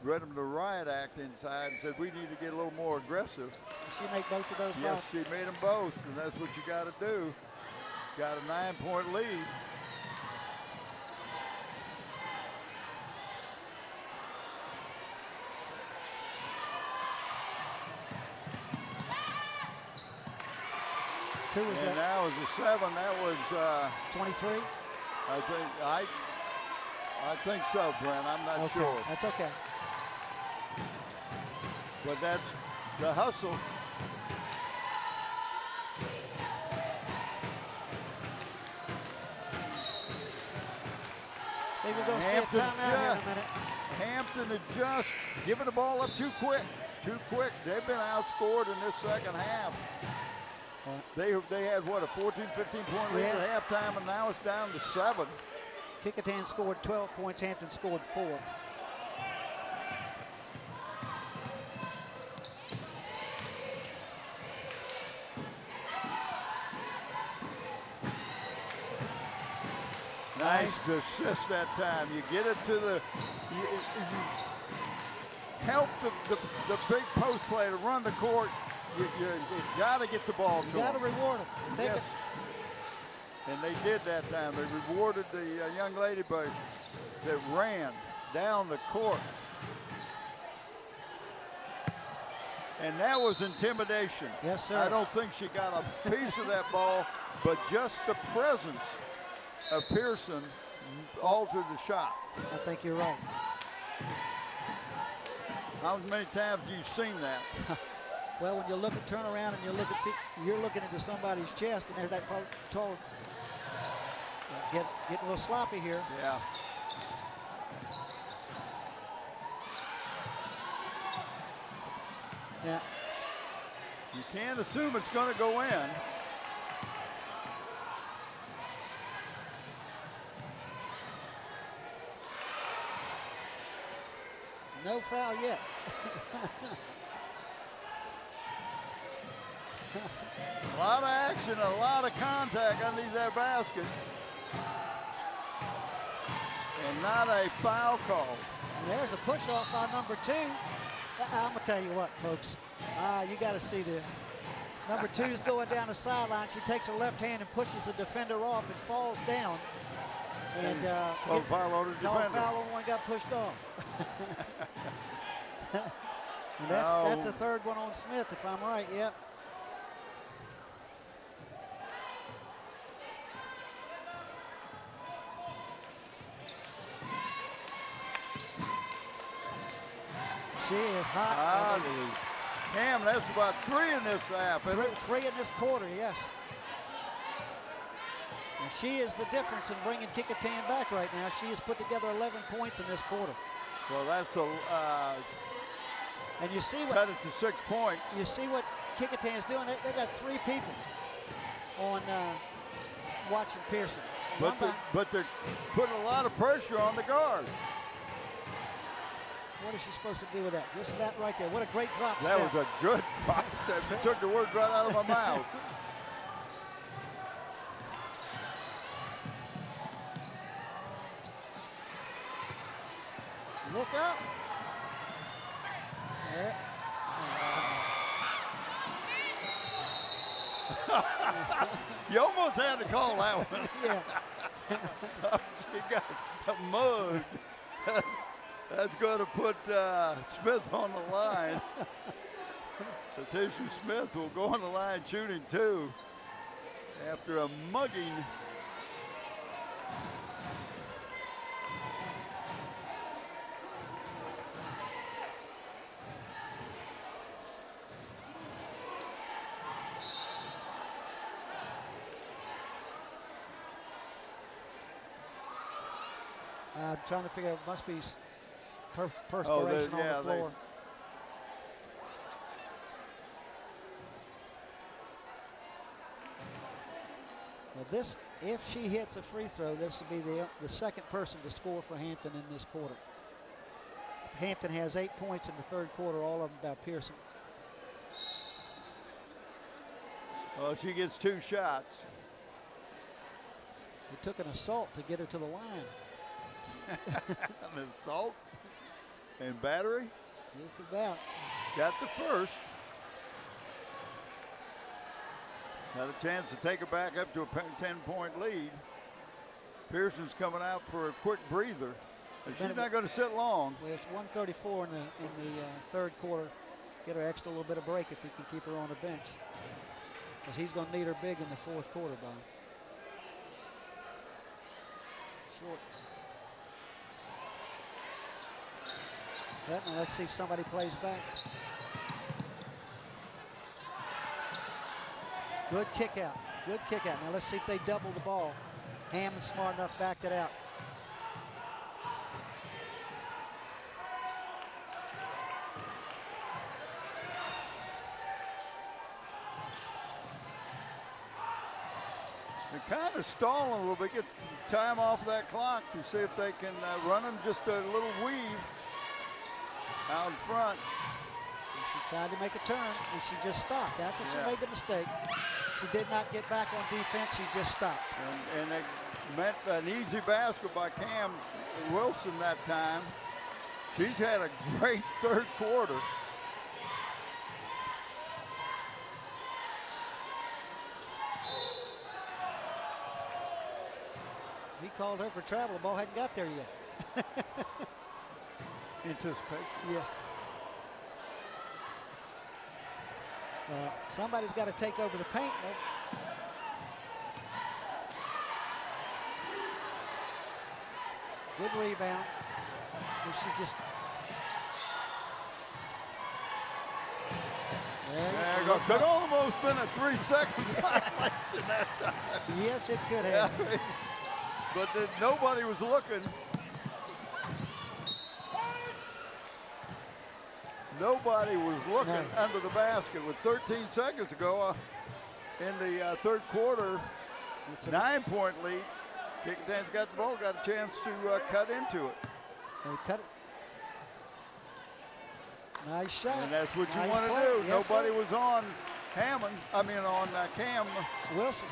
read them the riot act inside and said, we need to get a little more aggressive. Did she make both of those Yes, balls? she made them both, and that's what you got to do. Got a 9-point lead. Who was and that? that was a 7. That was 23? I think so, Brent. I'm not Okay, sure. that's okay. But that's the hustle. They were going to see a timeout here in a minute. Hampton had just given the ball up too quick. Too quick. They've been outscored in this second half. They had, what, a 14, 15-point lead at halftime, and now it's down to 7. Kecoughtan scored 12 points. Hampton scored 4. Nice assist that time. You get it to the, you help the big post player to run the court. You got to get the ball to You got to him. reward him. Yes. And they did that time. They rewarded the young lady that ran down the court. And that was intimidation. Yes, sir. I don't think she got a piece of that ball, but just the presence of Pearson altered the shot. I think you're right. How many times have you seen that? Well, when you look at turn around and you're looking into somebody's chest, and there's that tall. Get a little sloppy here. Yeah. Yeah. You can't assume it's going to go in. No foul yet. A lot of action, a lot of contact underneath that basket. And not a foul call. There's a push off on number 2. I'm going to tell you what, folks. You got to see this. Number 2 is going down the sideline. She takes her left hand and pushes the defender off and falls down. And foul on the defender. Foul on one got pushed off. And that's a third one on Smith, if I'm right. Yep. She is hot. Cam, that's about 3 in this half. Three in this quarter, yes. And she is the difference in bringing Kecoughtan back right now. She has put together 11 points in this quarter. Well, that's and you see what cut it to 6 points. You see what Kecoughtan is doing. They got 3 people on watching Pearson. But they're putting a lot of pressure on the guards. What is she supposed to do with that? Just that right there. What a great drop That step. was a good drop step. She took the words right out of my mouth. Look up. There. You almost had to call that one. Yeah. She got mugged. That's going to put Smith on the line. Letitia Smith will go on the line shooting 2 after a mugging. I'm trying to figure out, it must be perspiration on the floor. Well, this, if she hits a free throw, this will be the second person to score for Hampton in this quarter. Hampton has 8 points in the third quarter, all of them by Pearson. Well, she gets 2 shots. It took an assault to get her to the line. An assault and battery. Just about. Got the first. Got a chance to take her back up to a 10-point lead. Pearson's coming out for a quick breather. And she's not going to sit long. Well, it's 134 in the third quarter. Get her extra little bit of break if he can keep her on the bench. Because he's going to need her big in the fourth quarter, Bob. Short. Now let's see if somebody plays back. Good kick out. Good kick out. Now let's see if they double the ball. Hammond's smart enough, backed it out. They're kind of stalling a little bit, get some time off that clock to see if they can run them just a little weave out in front. And she Tried to make a turn, and she just stopped. After she Yeah. made the mistake, she did not get back on defense. She just stopped. And it meant an easy basket by Cam Wilson that time. She's had a great third quarter. He called her for travel. The ball hadn't got there yet. Anticipation. Yes. Somebody's got to take over the paint, though. Good rebound. And she just. There you go. Could almost been a 3-second violation that time. Yes, it could have. But nobody was looking. Nobody was looking under the basket with 13 seconds ago in the third quarter. It's a 9-point lead. Kecoughtan's got the ball, got a chance to cut into it. They cut it. Nice shot. And that's what you Nice want to play. do. Yes, Nobody sir. was on on Cam Wilson.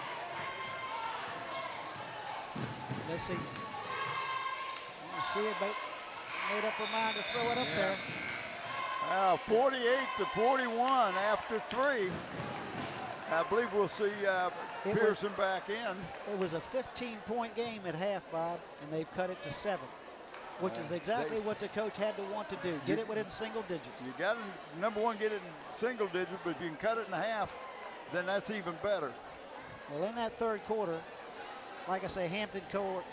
Let's see. She had made up her mind to throw it up there. 48-41 after 3. I believe we'll see Pearson back in. It was a 15-point game at half, Bob, and they've cut it to 7, which is exactly what the coach had to want to do. Get it within single digits. You got to, number one, get it in single digits, but if you can cut it in half, then that's even better. Well, in that third quarter, like I say, Hampton scored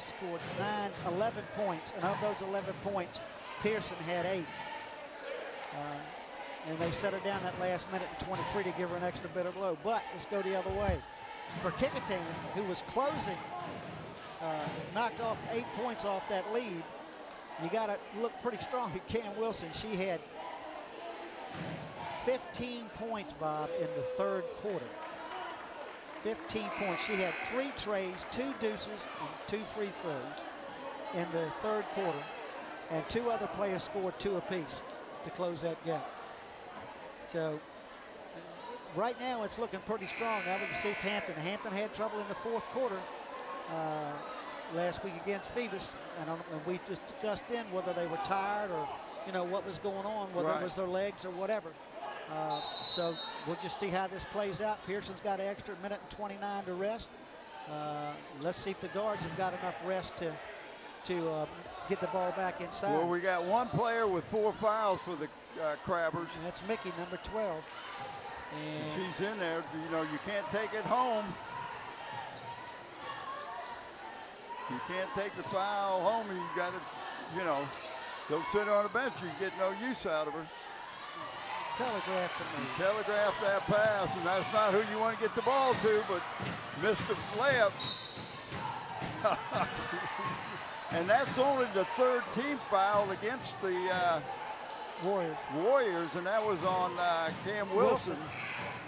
11 points, and of those 11 points, Pearson had 8. And they set her down that last minute in 23 to give her an extra bit of blow. But let's go the other way. For Kecoughtan, who was closing, knocked off 8 points off that lead. You got to look pretty strong at Cam Wilson. She had 15 points, Bob, in the third quarter. 15 points. She had 3 trays, 2 deuces, and 2 free throws in the third quarter. And 2 other players scored 2 apiece to close that gap. So right now it's looking pretty strong. Now we can see Hampton. Hampton had trouble in the fourth quarter last week against Phoebus, and we just discussed then whether they were tired or what was going on, whether it was their legs or whatever. So we'll just see how this plays out. Pearson's got an extra minute and 29 to rest. Let's see if the guards have got enough rest to get the ball back inside. Well, we got one player with 4 fouls for the Crabbers. And that's Mickey, number 12. And she's in there. You can't take it home. You can't take the foul home. You got to, don't sit her on the bench. You get no use out of her. Telegraph to me. Telegraph that pass, and that's not who you want to get the ball to, but missed the layup. And that's only the 3rd team foul against the Warriors, and that was on Cam Wilson.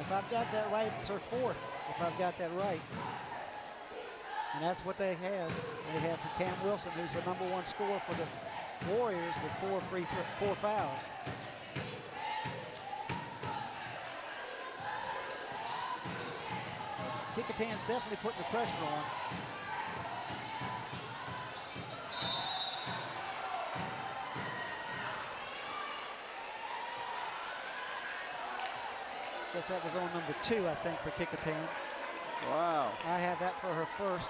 If I've got that right, it's her 4th, if I've got that right. And that's what they have. They have for Cam Wilson, who's the number 1 scorer for the Warriors with 4 fouls. Kecoughtan's definitely putting the pressure on. Guess that was on number 2, I think, for Kecoughtan. Wow. I have that for her 1st.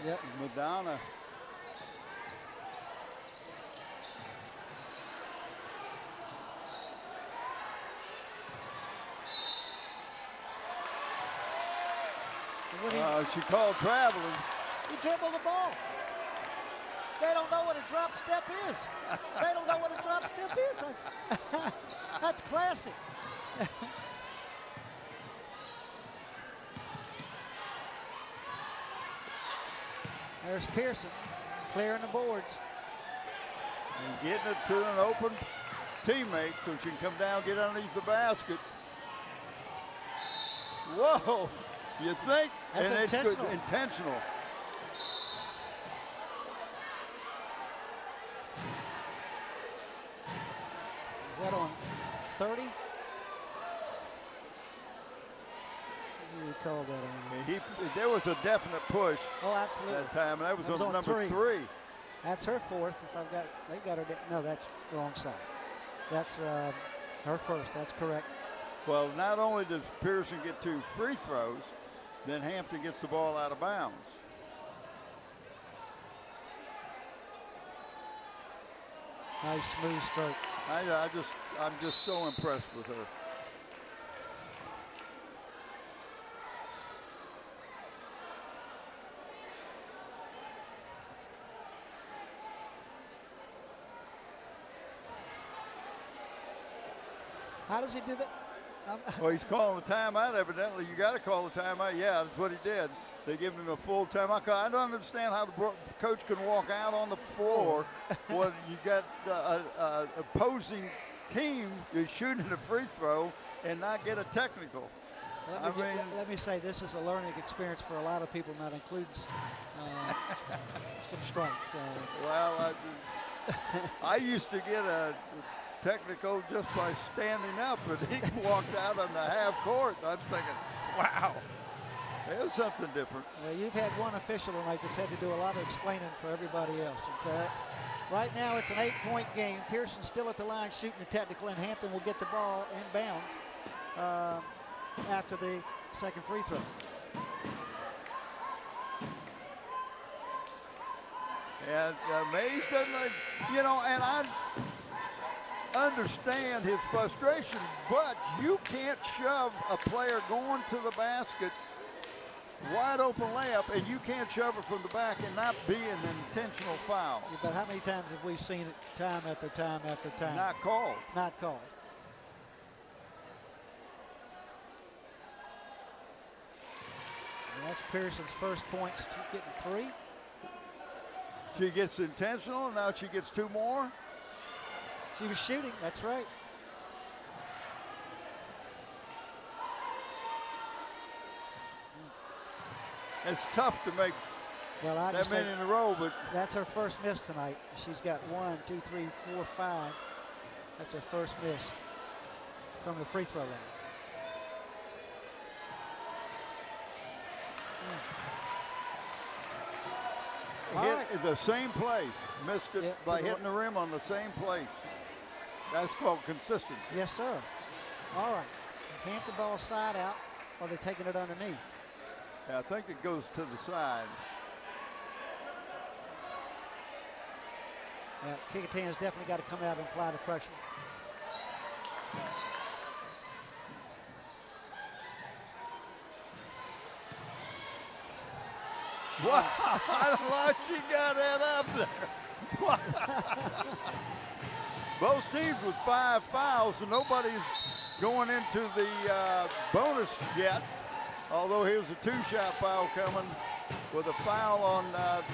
Yep. Madonna. She called traveling. He dribbled the ball. They don't know what a drop step is. They don't know what a drop step is. That's classic. There's Pearson clearing the boards. And getting it to an open teammate so she can come down, get underneath the basket. Whoa, you think? That's and intentional. It's good, intentional. Is that on 30? Who called that on? There was a definite push Oh, absolutely. that time, and that was on number three. 3. That's her fourth. If I've got, they've got her. No, that's the wrong side. That's her first. That's correct. Well, not only does Pearson get 2 free throws, then Hampton gets the ball out of bounds. Nice smooth stroke. I'm just so impressed with her. How does he do that? Well, he's calling the timeout, evidently. You got to call the timeout. Yeah, that's what he did. They give him a full timeout. I don't understand how the coach can walk out on the floor when you got opposing team is shooting a free throw and not get a technical. Let me say, this is a learning experience for a lot of people, and that includes some strengths. Well, I used to get a technical just by standing up, but he walked out on the half court. I'm thinking, wow, there's something different. Well, you've had one official tonight that's had to do a lot of explaining for everybody else. And so right now it's an 8-point game. Pearson's still at the line shooting the technical, and Hampton will get the ball in bounds after the second free throw. And Mays doesn't, and I understand his frustration, but you can't shove a player going to the basket, wide open layup, and you can't shove it from the back and not be an intentional foul. Yeah, but how many times have we seen it time after time after time? Not called. Not called. And that's Pearson's first points. She's getting 3. She gets intentional, and now she gets 2 more. She was shooting, that's right. It's tough to make that many in a row, but that's her first miss tonight. She's got 1, 2, 3, 4, 5. That's her first miss from the free throw line. Hit the same place. Missed it by hitting the rim on the same place. That's called consistency. Yes, sir. All right. Hampton ball side out, or they're taking it underneath. Yeah, I think it goes to the side. Yeah, Kecoughtan's definitely got to come out and apply the pressure. Wow, I don't like she got that up there. Both teams with 5 fouls, and nobody's going into the bonus yet. Although here's a 2-shot foul coming with a foul on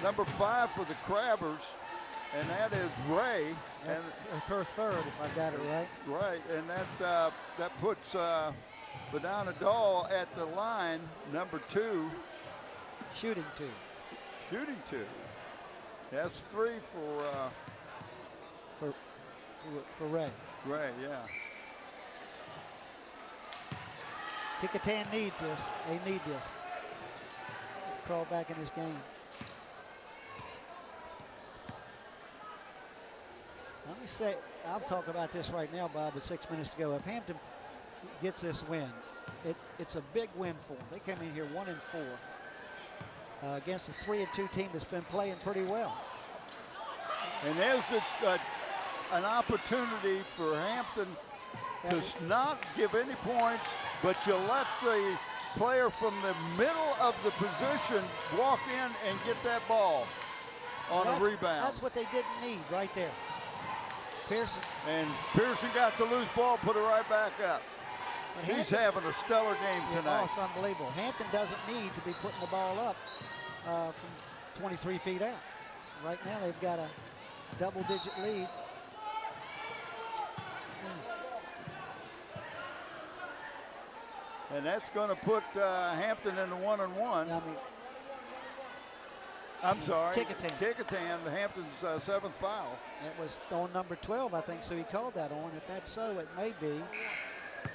number 5 for the Crabbers, and that is Ray. That's her third, if I got it right. Right, and that puts Badana Dahl at the line, number 2. Shooting 2. Shooting 2. That's 3 for Ray. Ray, yeah. Kecoughtan needs this. They need this. Crawl back in this game. Let me say, I'll talk about this right now, Bob, with 6 minutes to go. If Hampton gets this win, it's a big win for them. They came in here 1-4 against a 3-2 team that's been playing pretty well. And there's an opportunity for Hampton to not give any points, but you let the player from the middle of the position walk in and get that ball on a rebound. That's what they didn't need right there. Pearson. And Pearson got the loose ball, put it right back up. And she's having a stellar game tonight. Oh, it's unbelievable. Hampton doesn't need to be putting the ball up from 23 feet out. Right now they've got a double-digit lead. And that's going to put Hampton in the 1-on-1. I mean, I'm sorry. Kecoughtan. The Hampton's seventh foul. It was on number 12, I think, so he called that on. If that's so, it may be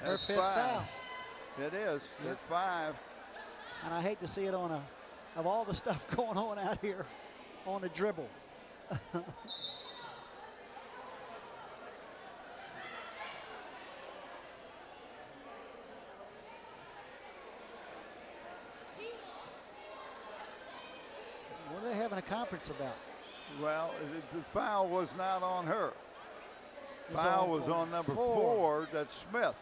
her That's fifth 5. foul. It is. Yep. It's 5. And I hate to see it of all the stuff going on out here, on a dribble. What are they having a conference about? Well, the foul was not on her. It was Foul on was for on number 4. 4. That's Smith.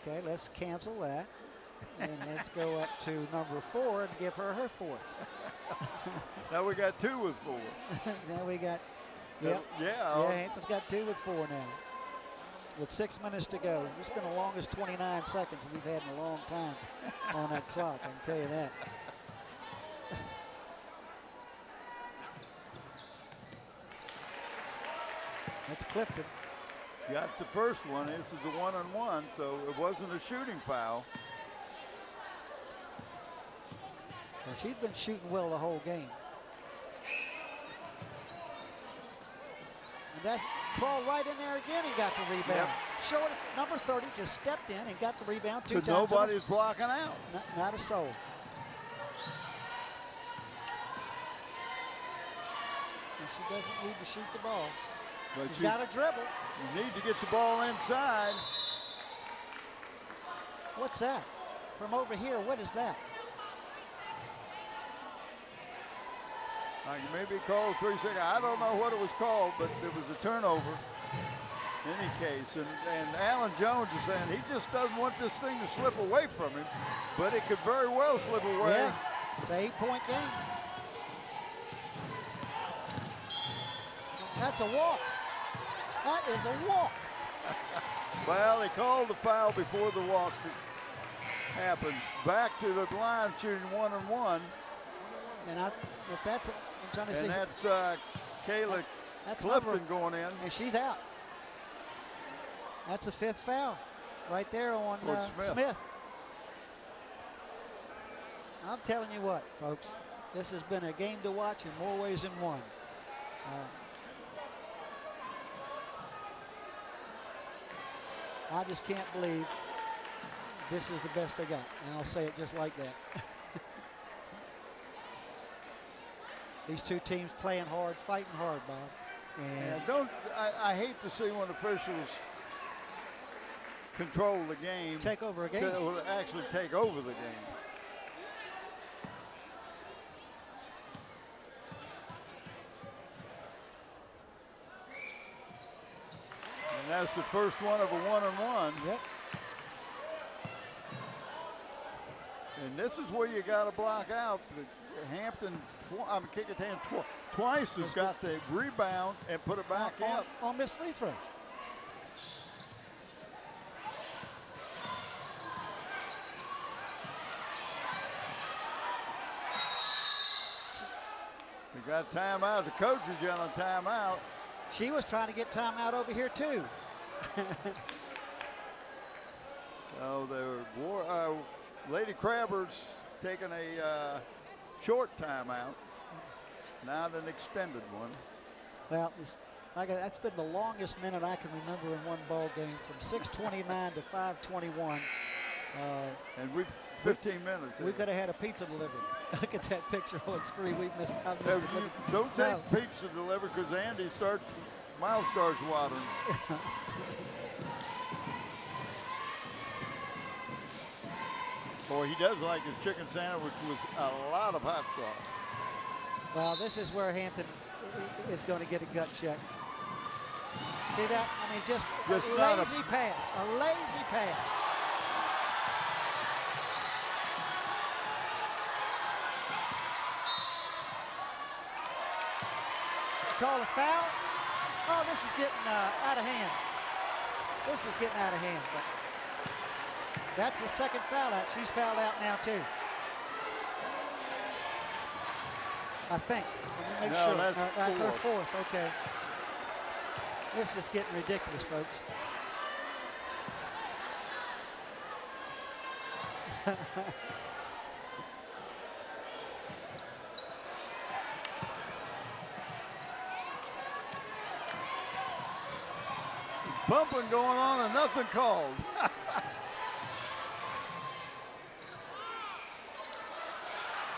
Okay, let's cancel that. And let's go up to number 4 and give her her 4th. Now we got 2 with 4. Now we got, yep. Yeah. Hampton's got 2 with 4 now. With 6 minutes to go. This has been the longest 29 seconds we've had in a long time on that clock, I can tell you that. That's Clifton. Got the first one. This is a 1-on-1, so it wasn't a shooting foul. Well, she's been shooting well the whole game. And that's crawled right in there again and got the rebound. Yep. Short number 30 just stepped in and got the rebound 2 times. Nobody's blocking out. Not a soul. And she doesn't need to shoot the ball. But She's got a dribble. You need to get the ball inside. What's that? From over here, what is that? You may be called 3 seconds. I don't know what it was called, but it was a turnover in any case. And Alan Jones is saying he just doesn't want this thing to slip away from him, but it could very well slip away. Yeah, it's an 8-point game. That's a walk. That is a walk. Well, they called the foul before the walk happens. Back to the line shooting 1-on-1. And if that's, I'm trying to see. And that's Kayla that's Clifton number, going in. and she's out. That's a 5th foul right there on Smith. I'm telling you what, folks, this has been a game to watch in more ways than one. I just can't believe this is the best they got. And I'll say it just like that. These two teams playing hard, fighting hard, Bob. And I hate to see when officials control the game. take over a game. Actually take over the game. And that's the first one of a 1-on-1. Yep. And this is where you got to block out. Hampton, Kecoughtan twice has got the rebound and put it back in. On missed free throws. We got timeout. The coach is yelling timeout. She was trying to get timeout over here too. Oh, Lady Crabbers taking a short timeout, not an extended one. Well, that's been the longest minute I can remember in one ball game, from 6:29 to 5:21. And we've 15 minutes. We could have had a pizza delivered. Look at that picture on screen. I missed it. Don't say pizza delivered, because Andy mouth starts watering. Boy, he does like his chicken sandwich with a lot of hot sauce. Well, this is where Hampton is going to get a gut check. See that? I mean, just a lazy pass. A lazy pass. Call a foul. Oh, this is getting out of hand. This is getting out of hand. But that's the second foul out. She's fouled out now too. I think. Let me make sure. That's her fourth. Okay. This is getting ridiculous, folks. bumping going on and nothing called.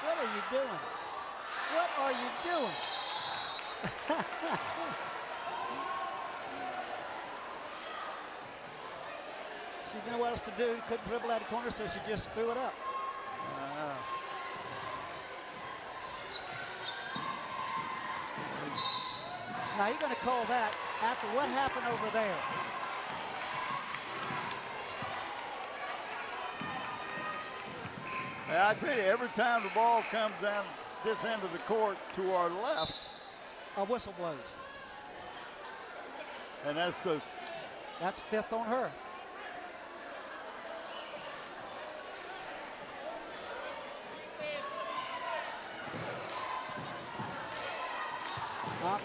What are you doing? What are you doing? She didn't know what else to do. Couldn't dribble out of the corner, so she just threw it up. Now you're going to call that after what happened over there. Yeah, I tell you, every time the ball comes down this end of the court to our left, A whistle blows. and that's That's fifth on her.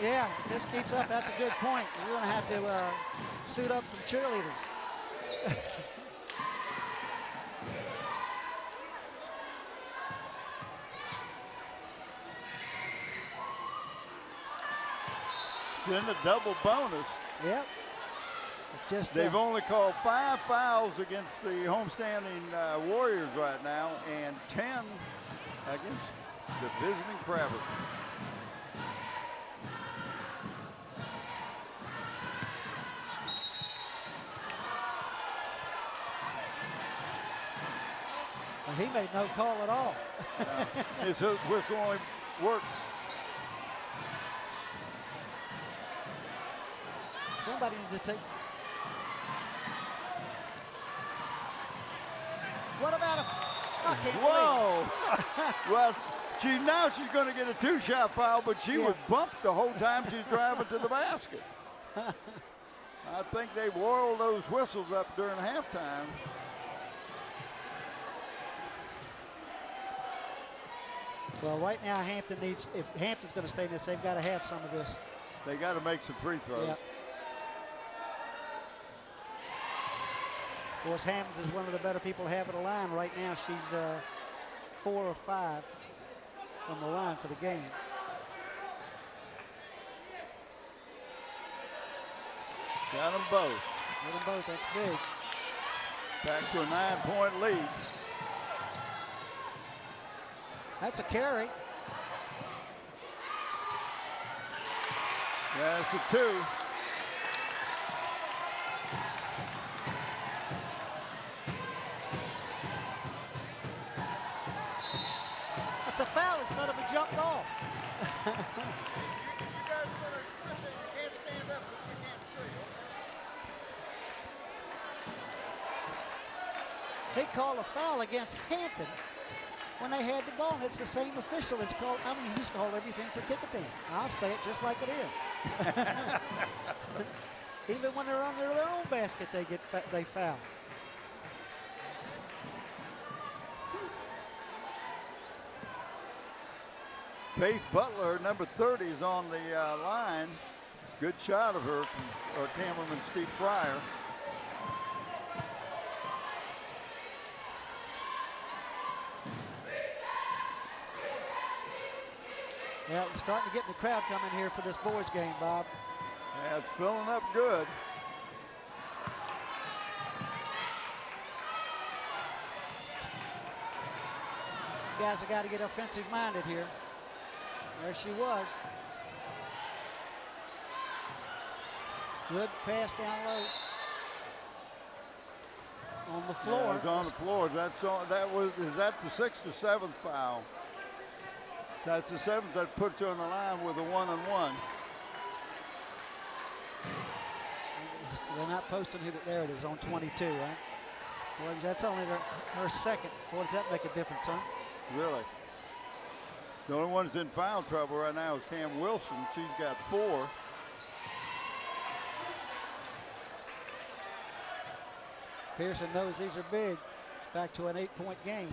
Yeah, if this keeps up, that's a good point. We're going to have to suit up some cheerleaders. in the double bonus. Yep. Just They've only called 5 fouls against the homestanding Warriors right now, and 10 against the visiting Crabbers. he made no call at all. His whistle only works. Somebody needs to take. What about a? I can't Whoa! Well, she's going to get a 2-shot foul, but she was bumped the whole time she's driving to the basket. I think they whirled those whistles up during halftime. Well, right now Hampton needs. If Hampton's going to stay in this, they've got to have some of this. They got to make some free throws. Yep. Of course, Hampton is one of the better people to have at the line right now. She's 4 or 5 from the line for the game. Got them both. Got them both. That's big. Back to a 9-point lead. That's a carry. That's a 2. That's a foul instead of a jump ball. You guys better sit there. You can't stand up, but you can't see. They call a foul against Hampton when they had the ball, and it's the same official. It's called, I mean, he's called everything for Kecoughtan. I'll say it just like it is. Even when they're under their own basket, they foul. Faith Butler, number 30, is on the line. Good shot of her from our cameraman, Steve Fryer. Yeah, we're starting to get the crowd coming here for this boys game, Bob. Yeah, it's filling up good. You guys have got to get offensive-minded here. There she was. Good pass down low. On the floor. Yeah, it was on the floor. Is that the 6th or 7th foul? That's the 7th. That puts her on the line with a 1-on-1. They're not posting who. There it is on 22, right? Well, that's only her second. Boy, does that make a difference, huh? Really? The only one that's in foul trouble right now is Cam Wilson. She's got 4. Pearson knows these are big. It's back to an 8-point game.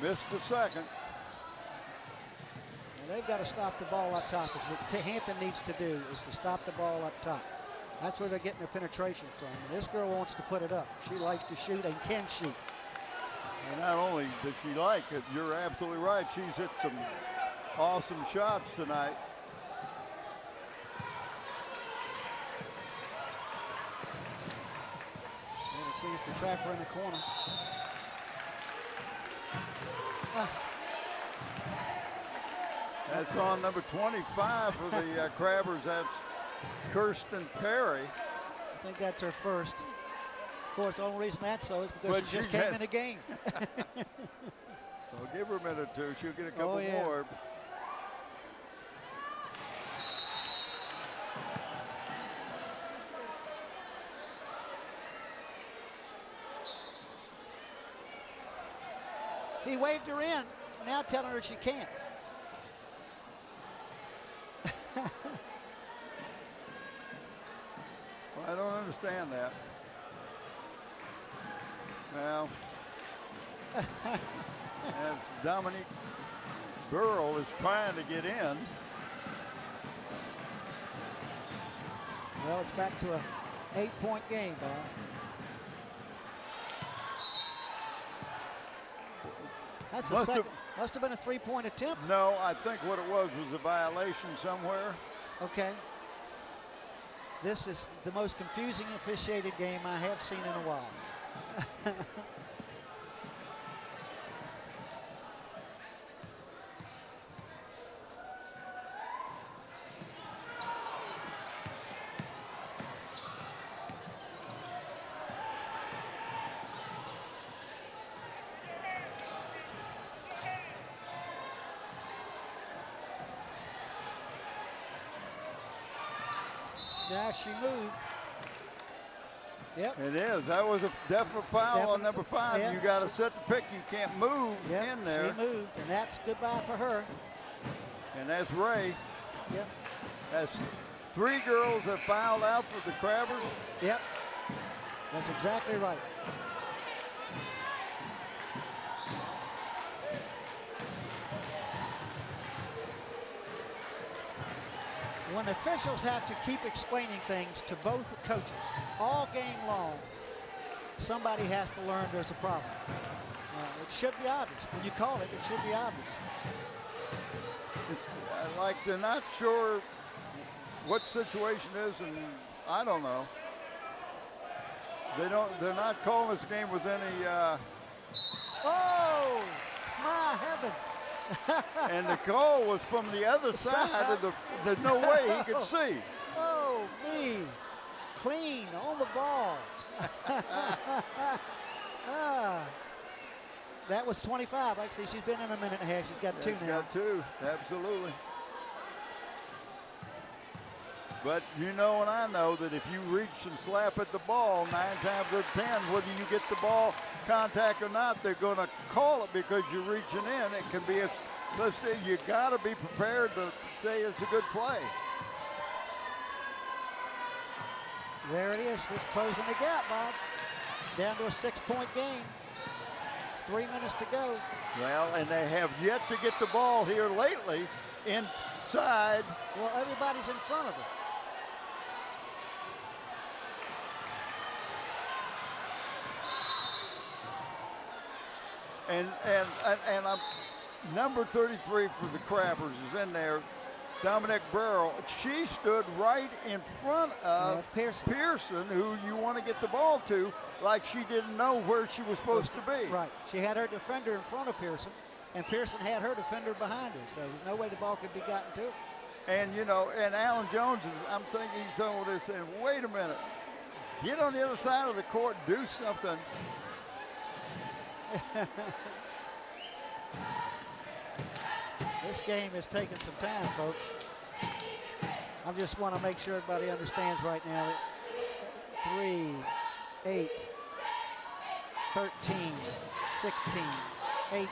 Missed the second. And they've got to stop the ball up top. Is what Hampton needs to do, is to stop the ball up top. That's where they're getting their penetration from. And this girl wants to put it up. She likes to shoot and can shoot. And not only does she like it, you're absolutely right. She's hit some awesome shots tonight. And it seems to trap her in the corner. That's on number 25 for the Crabbers. That's Kirsten Perry. I think that's her first. Of course, the only reason that's so is because But she just she came had- in the game. Well, give her a minute or two. She'll get a couple yeah. more. He waved her in, now telling her she can't. Well, I don't understand that. Well, as Dominique Burrell is trying to get in. Well, it's back to a 8-point game, Bob. That's a second. Must have been a 3-point attempt. No, I think what it was a violation somewhere. Okay. This is the most confusing officiated game I have seen in a while. Now she moved. Yep. It is. That was a definite foul on number 5. Yeah. You got to set the pick. You can't move Yep, in there. she moved, and that's goodbye for her. And that's Ray. Yep. That's 3 girls that fouled out for the Crabbers. Yep. That's exactly right. When officials have to keep explaining things to both coaches all game long, somebody has to learn there's a problem. It should be obvious. When you call it, it should be obvious. It's like they're not sure what situation is, and I don't know. They're not calling this game with any. Oh, my heavens. And the call was from the other side of the. There's no way he could see. Oh, me. Clean on the ball. That was 25. Like I say, she's been in a minute and a half. She's got 2 She's now. got 2, absolutely. But you know and I know that if you reach and slap at the ball 9 times out of 10, whether you get the ball contact or not, they're going to call it because you're reaching in. It can be a, you got to be prepared to say it's a good play. There it is. It's closing the gap, Bob. Down to a 6-point game. It's 3 minutes to go. Well, and they have yet to get the ball here lately inside. Well, everybody's in front of her. And I'm number 33 for the Crabbers is in there. Dominic Burrell. She stood right in front of Pearson, who you want to get the ball to, like she didn't know where she was supposed to be. Right. She had her defender in front of Pearson, and Pearson had her defender behind her. So there's no way the ball could be gotten to her. And, you know, and Alan Jones is, I'm thinking some of this saying, wait a minute. Get on the other side of the court, do something. This game is taking some time, folks. I just want to make sure everybody understands right now that 3, 8, 13, 16, 18,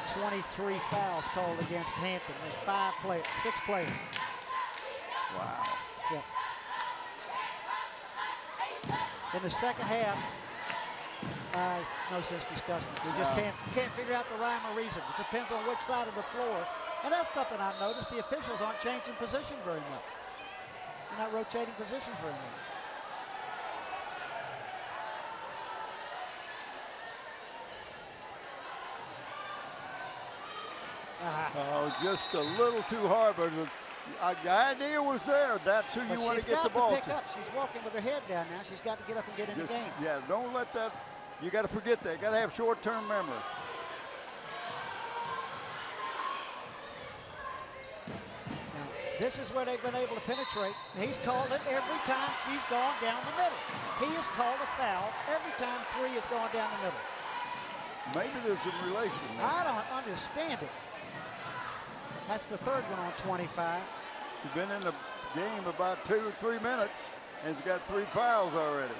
23 fouls called against Hampton. And 6 players. Wow. Yeah. In the second half, no sense discussing it. We just can't figure out the rhyme or reason. It depends on which side of the floor. And that's something I've noticed. The officials aren't changing position very much. They're not rotating positions very much. Oh, just a little too hard, but the idea was there. That's who you want to get the ball to. She's got to pick up. She's walking with her head down now. She's got to get up and get in the game. Yeah, don't let that. You got to forget that. You got to have short-term memory. Now, this is where they've been able to penetrate. He's called it every time she's gone down the middle. He has called a foul every time 3 has gone down the middle. Maybe there's some relation there. I don't understand it. That's the third one on 25. She's been in the game about 2 or 3 minutes and has got 3 fouls already.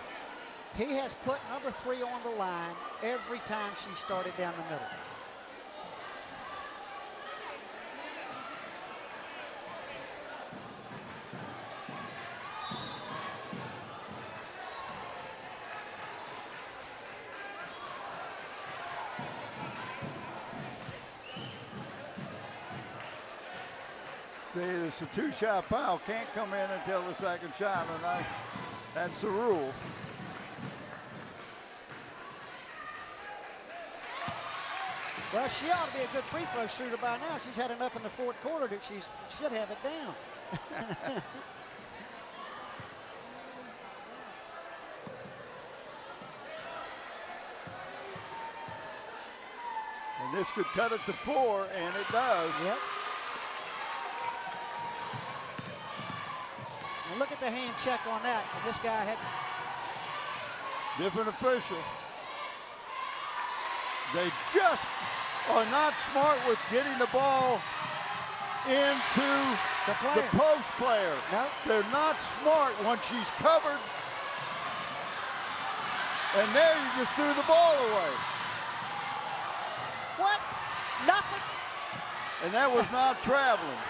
He has put number 3 on the line every time she started down the middle. See, it's a 2-shot foul. Can't come in until the second shot, and that's the rule. Well, she ought to be a good free throw shooter by now. She's had enough in the fourth quarter that she should have it down. And this could cut it to 4, and it does. Yep. And look at the hand check on that. And this guy had... Different official. They just are not smart with getting the ball into the post player. Nope. They're not smart when she's covered. And there you just threw the ball away. What? Nothing? And that was not traveling.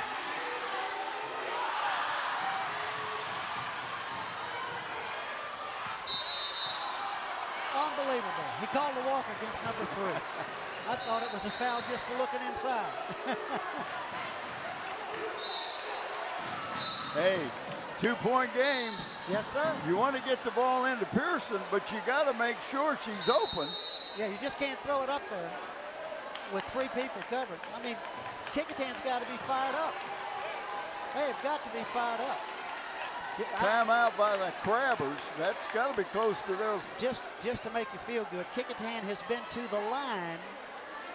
Unbelievable. He called the walk against number 3. I thought it was a foul just for looking inside. Hey, 2-point game. Yes, sir. You want to get the ball into Pearson, but you got to make sure she's open. Yeah, you just can't throw it up there with 3 people covered. I mean, Kecoughtan's got to be fired up. They have got to be fired up. Timeout by the Crabbers. That's got to be close to their... Just to make you feel good, Kecoughtan has been to the line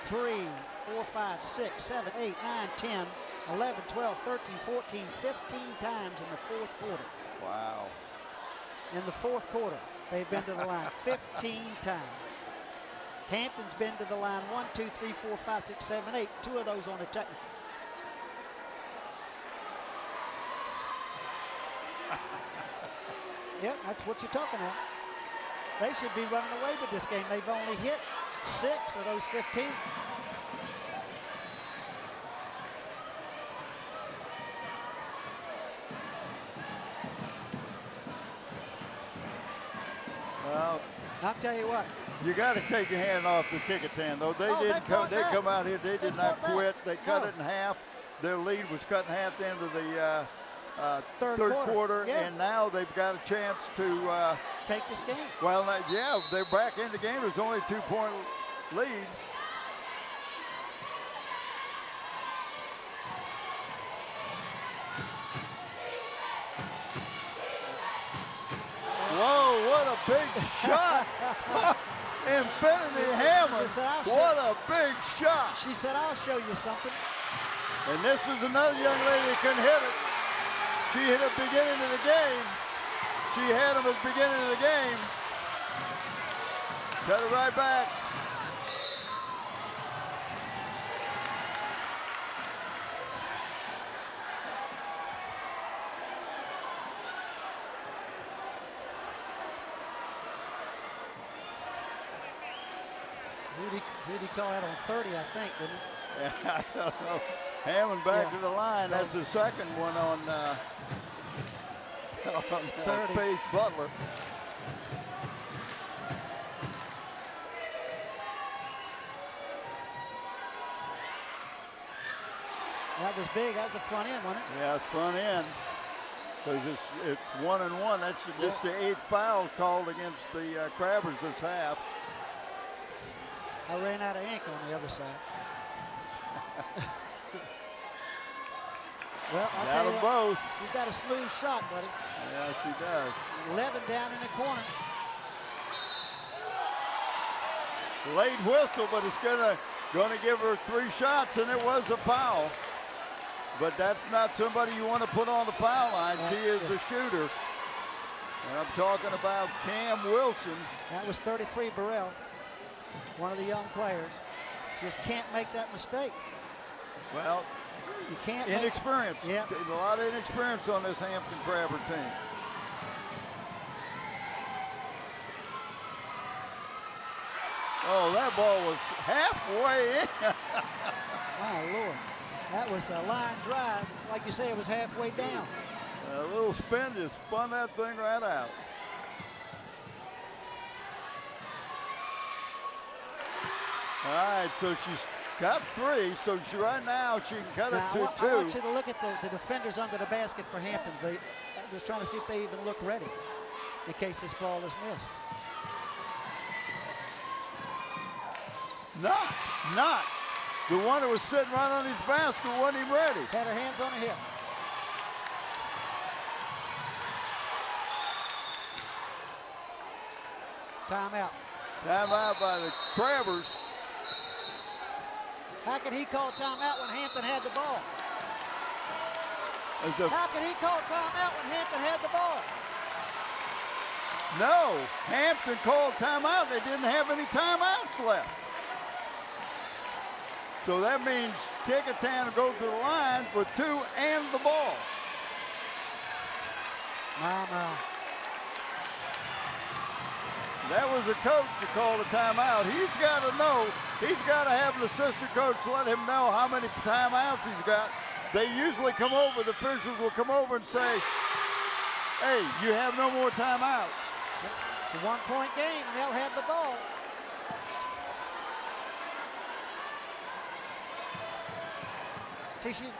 3, 4, 5, 6, 7, 8, 9, 10, 11, 12, 13, 14, 15 times in the fourth quarter. Wow. In the fourth quarter, they've been to the line 15 times. Hampton's been to the line 1, 2, 3, 4, 5, 6, 7, 8. 2 of those on a technical. Yep, that's what you're talking about. They should be running away with this game. They've only hit 6 of those 15. Well, I'll tell you what. you got to take your hand off the Kecoughtan, though. They didn't come. They come out here. They did not quit. They cut it in half. Their lead was cut in half at the end of the third quarter, and now they've got a chance to take this game. Well, yeah, they're back in the game. There's only a 2-point lead. Whoa, what a big shot. Infinity Hammond, what a big shot. She said, I'll show you something. And this is another young lady that can hit it. She hit at the beginning of the game. She had him at the beginning of the game. Cut it right back. Rudy called that on 30, I think, didn't he? Yeah, I don't know. Hammond back to the line. That's the second one on 30. Faith Butler. That was big. That was the front end, wasn't it? Yeah, it's front end. Because it's 1-1. That's just the 8th foul called against the Crabbers this half. I ran out of ink on the other side. Well, I'll Got tell you them what, both. she's got a smooth shot, buddy. Yeah, she does. 11 down in the corner. Late whistle, but it's gonna give her 3 shots, and it was a foul. But that's not somebody you want to put on the foul line. She is a shooter. And I'm talking about Cam Wilson. That was 33 Burrell, one of the young players. Just can't make that mistake. Well, You can't. inexperience. Yeah. A lot of inexperience on this Hampton Crabber team. Oh, that ball was halfway in. My Lord. That was a line drive. Like you say, it was halfway down. A little spin just spun that thing right out. All right, so she's got 3. So right now she can cut Now, it to 2. I want you to look at the defenders under the basket for Hampton. I'm just trying to see if they even look ready in case this ball is missed. Not. The one that was sitting right on his basket wasn't even ready. Had her hands on her hip. Timeout. Timeout by the Crabbers. How can he call timeout when Hampton had the ball? As the- How can he call timeout when Hampton had the ball? No, Hampton called timeout. They didn't have any timeouts left. So that means Kecoughtan will go to the line with 2 and the ball. My. That was a coach that called a timeout. He's got to know. He's got to have an assistant coach let him know how many timeouts he's got. They usually come over, the officials will come over and say, hey, you have no more timeouts. It's a one-point game, and they'll have the ball. See, she's...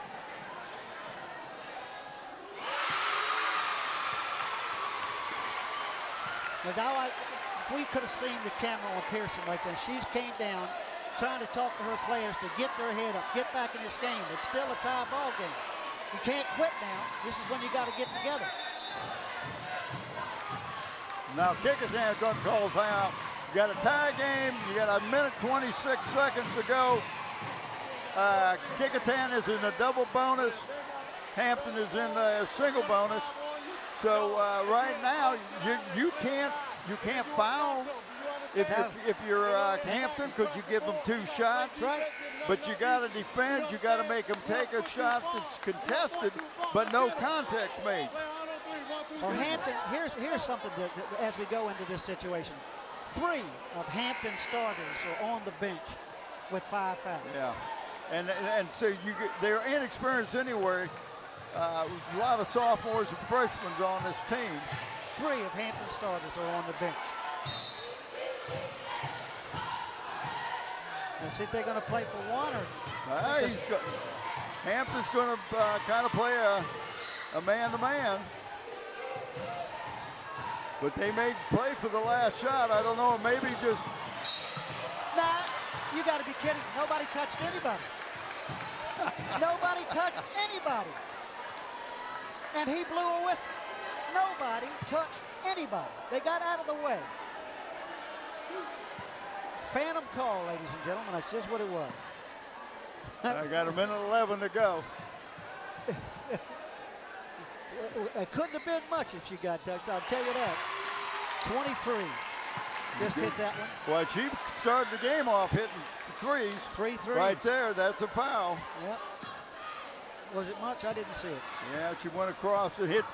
Now, we could have seen the camera on Pearson right there. She's came down trying to talk to her players to get their head up, get back in this game. It's still a tie ball game. You can't quit now. This is when you got to get together. Now Kecoughtan is going to call timeout. You got a tie game. You got 1:26 seconds to go. Kecoughtan is in the double bonus. Hampton is in the single bonus. So right now you can't foul if you're Hampton because you give them 2 shots. Right. But you got to defend. You got to make them take a shot that's contested, but no contact made. For Hampton, here's something that as we go into this situation. 3 of Hampton starters are on the bench with 5 fouls. Yeah, and so they're inexperienced anyway. A lot of sophomores and freshmen on this team. 3 of Hampton starters are on the bench. Let's see if they're going to play for one or. Hampton's going to kind of play a man-to-man. But they may play for the last shot. I don't know. Maybe just. Nah, you got to be kidding. Nobody touched anybody. Nobody touched anybody. And he blew a whistle. Nobody touched anybody. They got out of the way. Phantom call, ladies and gentlemen. That's just what it was. I got 1:11 to go. It couldn't have been much if she got touched, I'll tell you that. 23. Just hit that one. Well, she started the game off hitting 3s. 3 threes. Right there, that's a foul. Yep. Was it much? I didn't see it. Yeah, she went across and hit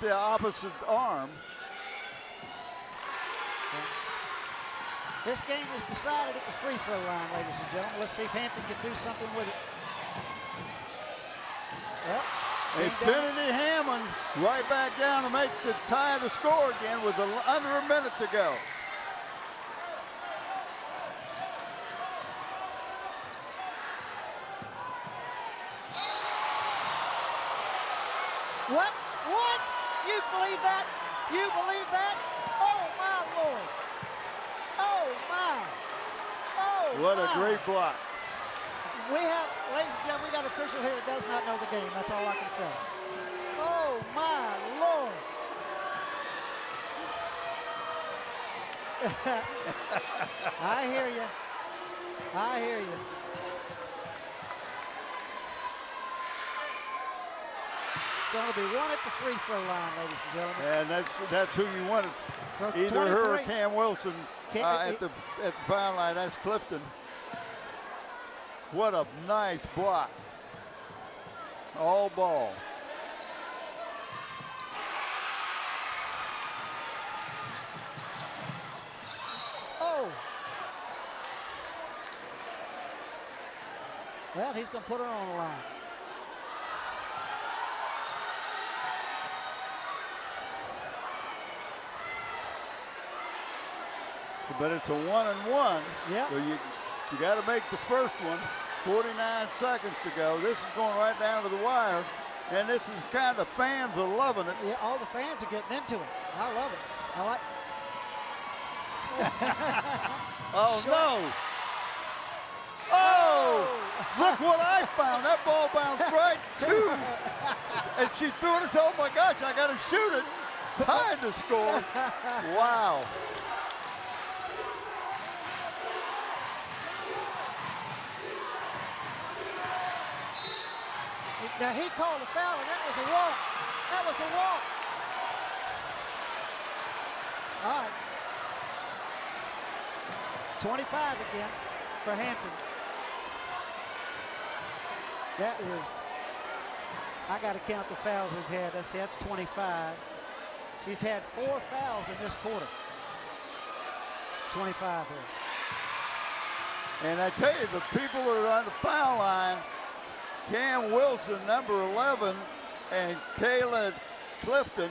the opposite arm. This game was decided at the free throw line, ladies and gentlemen. Let's see if Hampton can do something with it. Yep. Infinity Hammond right back down to make the tie the score again with under a minute to go. What? What? You believe that? You believe that? Oh, my Lord. Oh, my. Oh, What my. a great block. We have, ladies and gentlemen, we got an official here that does not know the game. That's all I can say. Oh, my Lord. I hear you. I hear you. Going to be one at the free throw line, ladies and gentlemen. And that's who you want. So Either her or 23. Cam Wilson at the foul line. That's Clifton. What a nice block. All ball. Oh. Well, he's going to put her on the line. But it's a 1-and-1. Yeah. So you got to make the first one. 49 seconds to go. This is going right down to the wire. And this is kind of, fans are loving it. Yeah, all the fans are getting into it. I love it. I like. Oh, Short. no. Oh, look what I found. That ball bounced right to. And she threw it and said, oh, my gosh, I got to shoot it. Tied the score. Wow. Now he called a foul, and that was a walk. That was a walk. All right. 25 again for Hampton. That is, I got to count the fouls we've had. That's 25. She's had 4 fouls in this quarter. 25 here. And I tell you, the people that are on the foul line, Cam Wilson, number 11, and Kayla Clifton.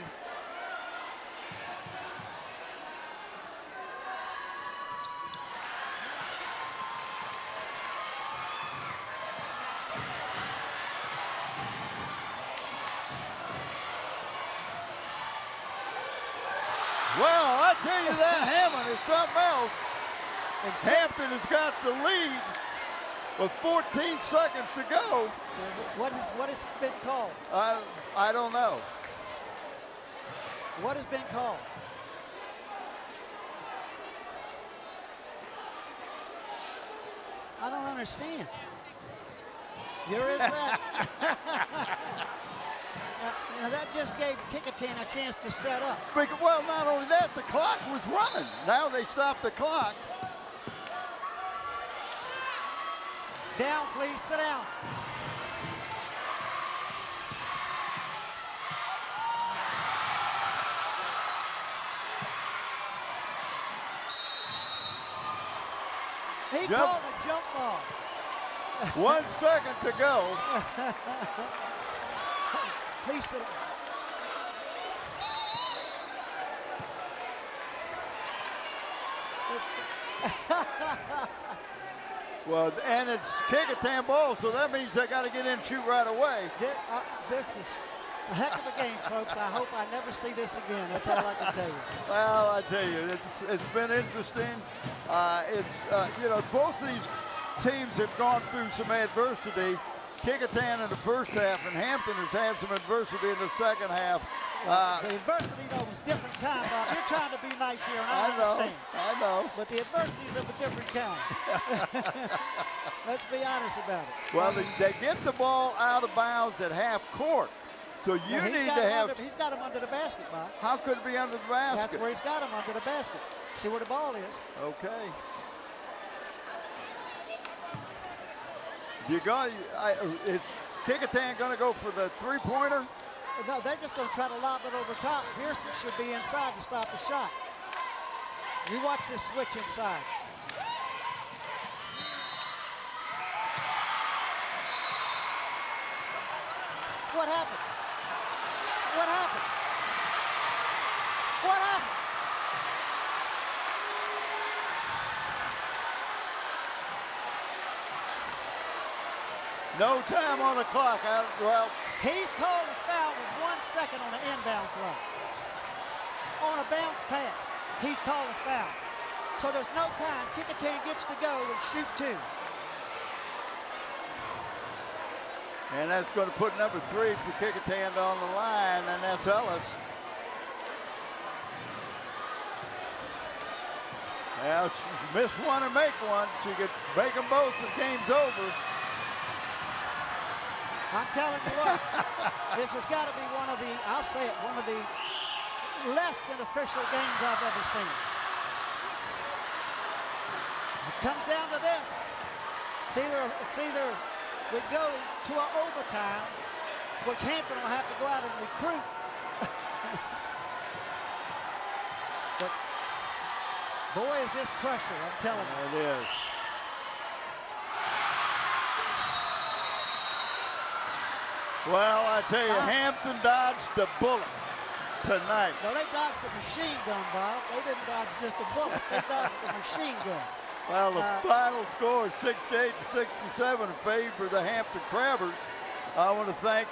Well, I tell you, that Hammond is something else. And Hampton has got the lead with 14 seconds to go. What has been called? I don't know. What has been called? I don't understand. There is that. Now that just gave Kecoughtan a chance to set up. Well, not only that, the clock was running. Now they stopped the clock. Down, please, sit down. He called a jump ball. 1 second to go. Please sit down. Well, and it's Kecoughtan ball, so that means they got to get in and shoot right away. This is a heck of a game, folks. I hope I never see this again. That's all I can tell you. Well, I tell you, it's been interesting. You know, both these teams have gone through some adversity. Kecoughtan in the first half, and Hampton has had some adversity in the second half. The adversity, though, was different kind, Bob. You're trying to be nice here, and I understand. I know. But the adversity is of a different kind. Let's be honest about it. Well, they get the ball out of bounds at half court. So you need to have. He's got him under the basket, Bob. How could it be under the basket? That's where he's got him, under the basket. See where the ball is. Okay. Is Kecoughtan going to go for the three-pointer? No, they're just going to try to lob it over top. Pearson should be inside to stop the shot. You watch this switch inside. What happened? What happened? What happened? No time on the clock. Well, he's called a foul with 1 second on an inbound play. On a bounce pass, he's called a foul. So there's no time. Kecoughtan gets to go and shoot 2. And that's going to put number 3 for Kecoughtan on the line, and that's Ellis. Now, she miss one or make one. She could make them both. The game's over. I'm telling you what, this has got to be one of the, I'll say it, one of the less than official games I've ever seen. It comes down to this. It's either we go to an overtime, which Hampton will have to go out and recruit. But boy, is this pressure, I'm telling you. It is. Well, I tell you, Hampton dodged a bullet tonight. Well, they dodged the machine gun, Bob. They didn't dodge just a bullet. They dodged the machine gun. Well, the final score is 68 to 67 in favor of the Hampton Crabbers. I want to thank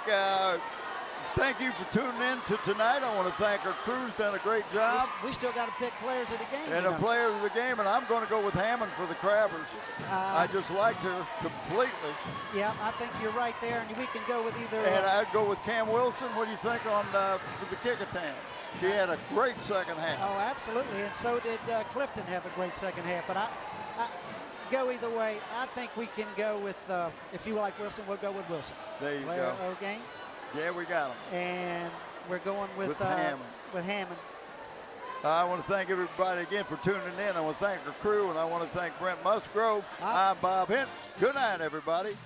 you for tuning in to tonight. I want to thank our crew's done a great job. We still got to pick players of the game. And a player of the game, and I'm going to go with Hammond for the Crabbers. I just liked her completely. Yeah, I think you're right there, and we can go with either. And I'd go with Cam Wilson. What do you think on for the Kecoughtan? She had a great second half. Oh, absolutely, and so did Clifton have a great second half. But I go either way. I think we can go with, if you like Wilson, we'll go with Wilson. There you Player go. of the game. Yeah, we got him. And we're going with Hammond. With Hammond. I want to thank everybody again for tuning in. I want to thank our crew, and I want to thank Brent Musgrove. I'm Bob Hint. Good night, everybody.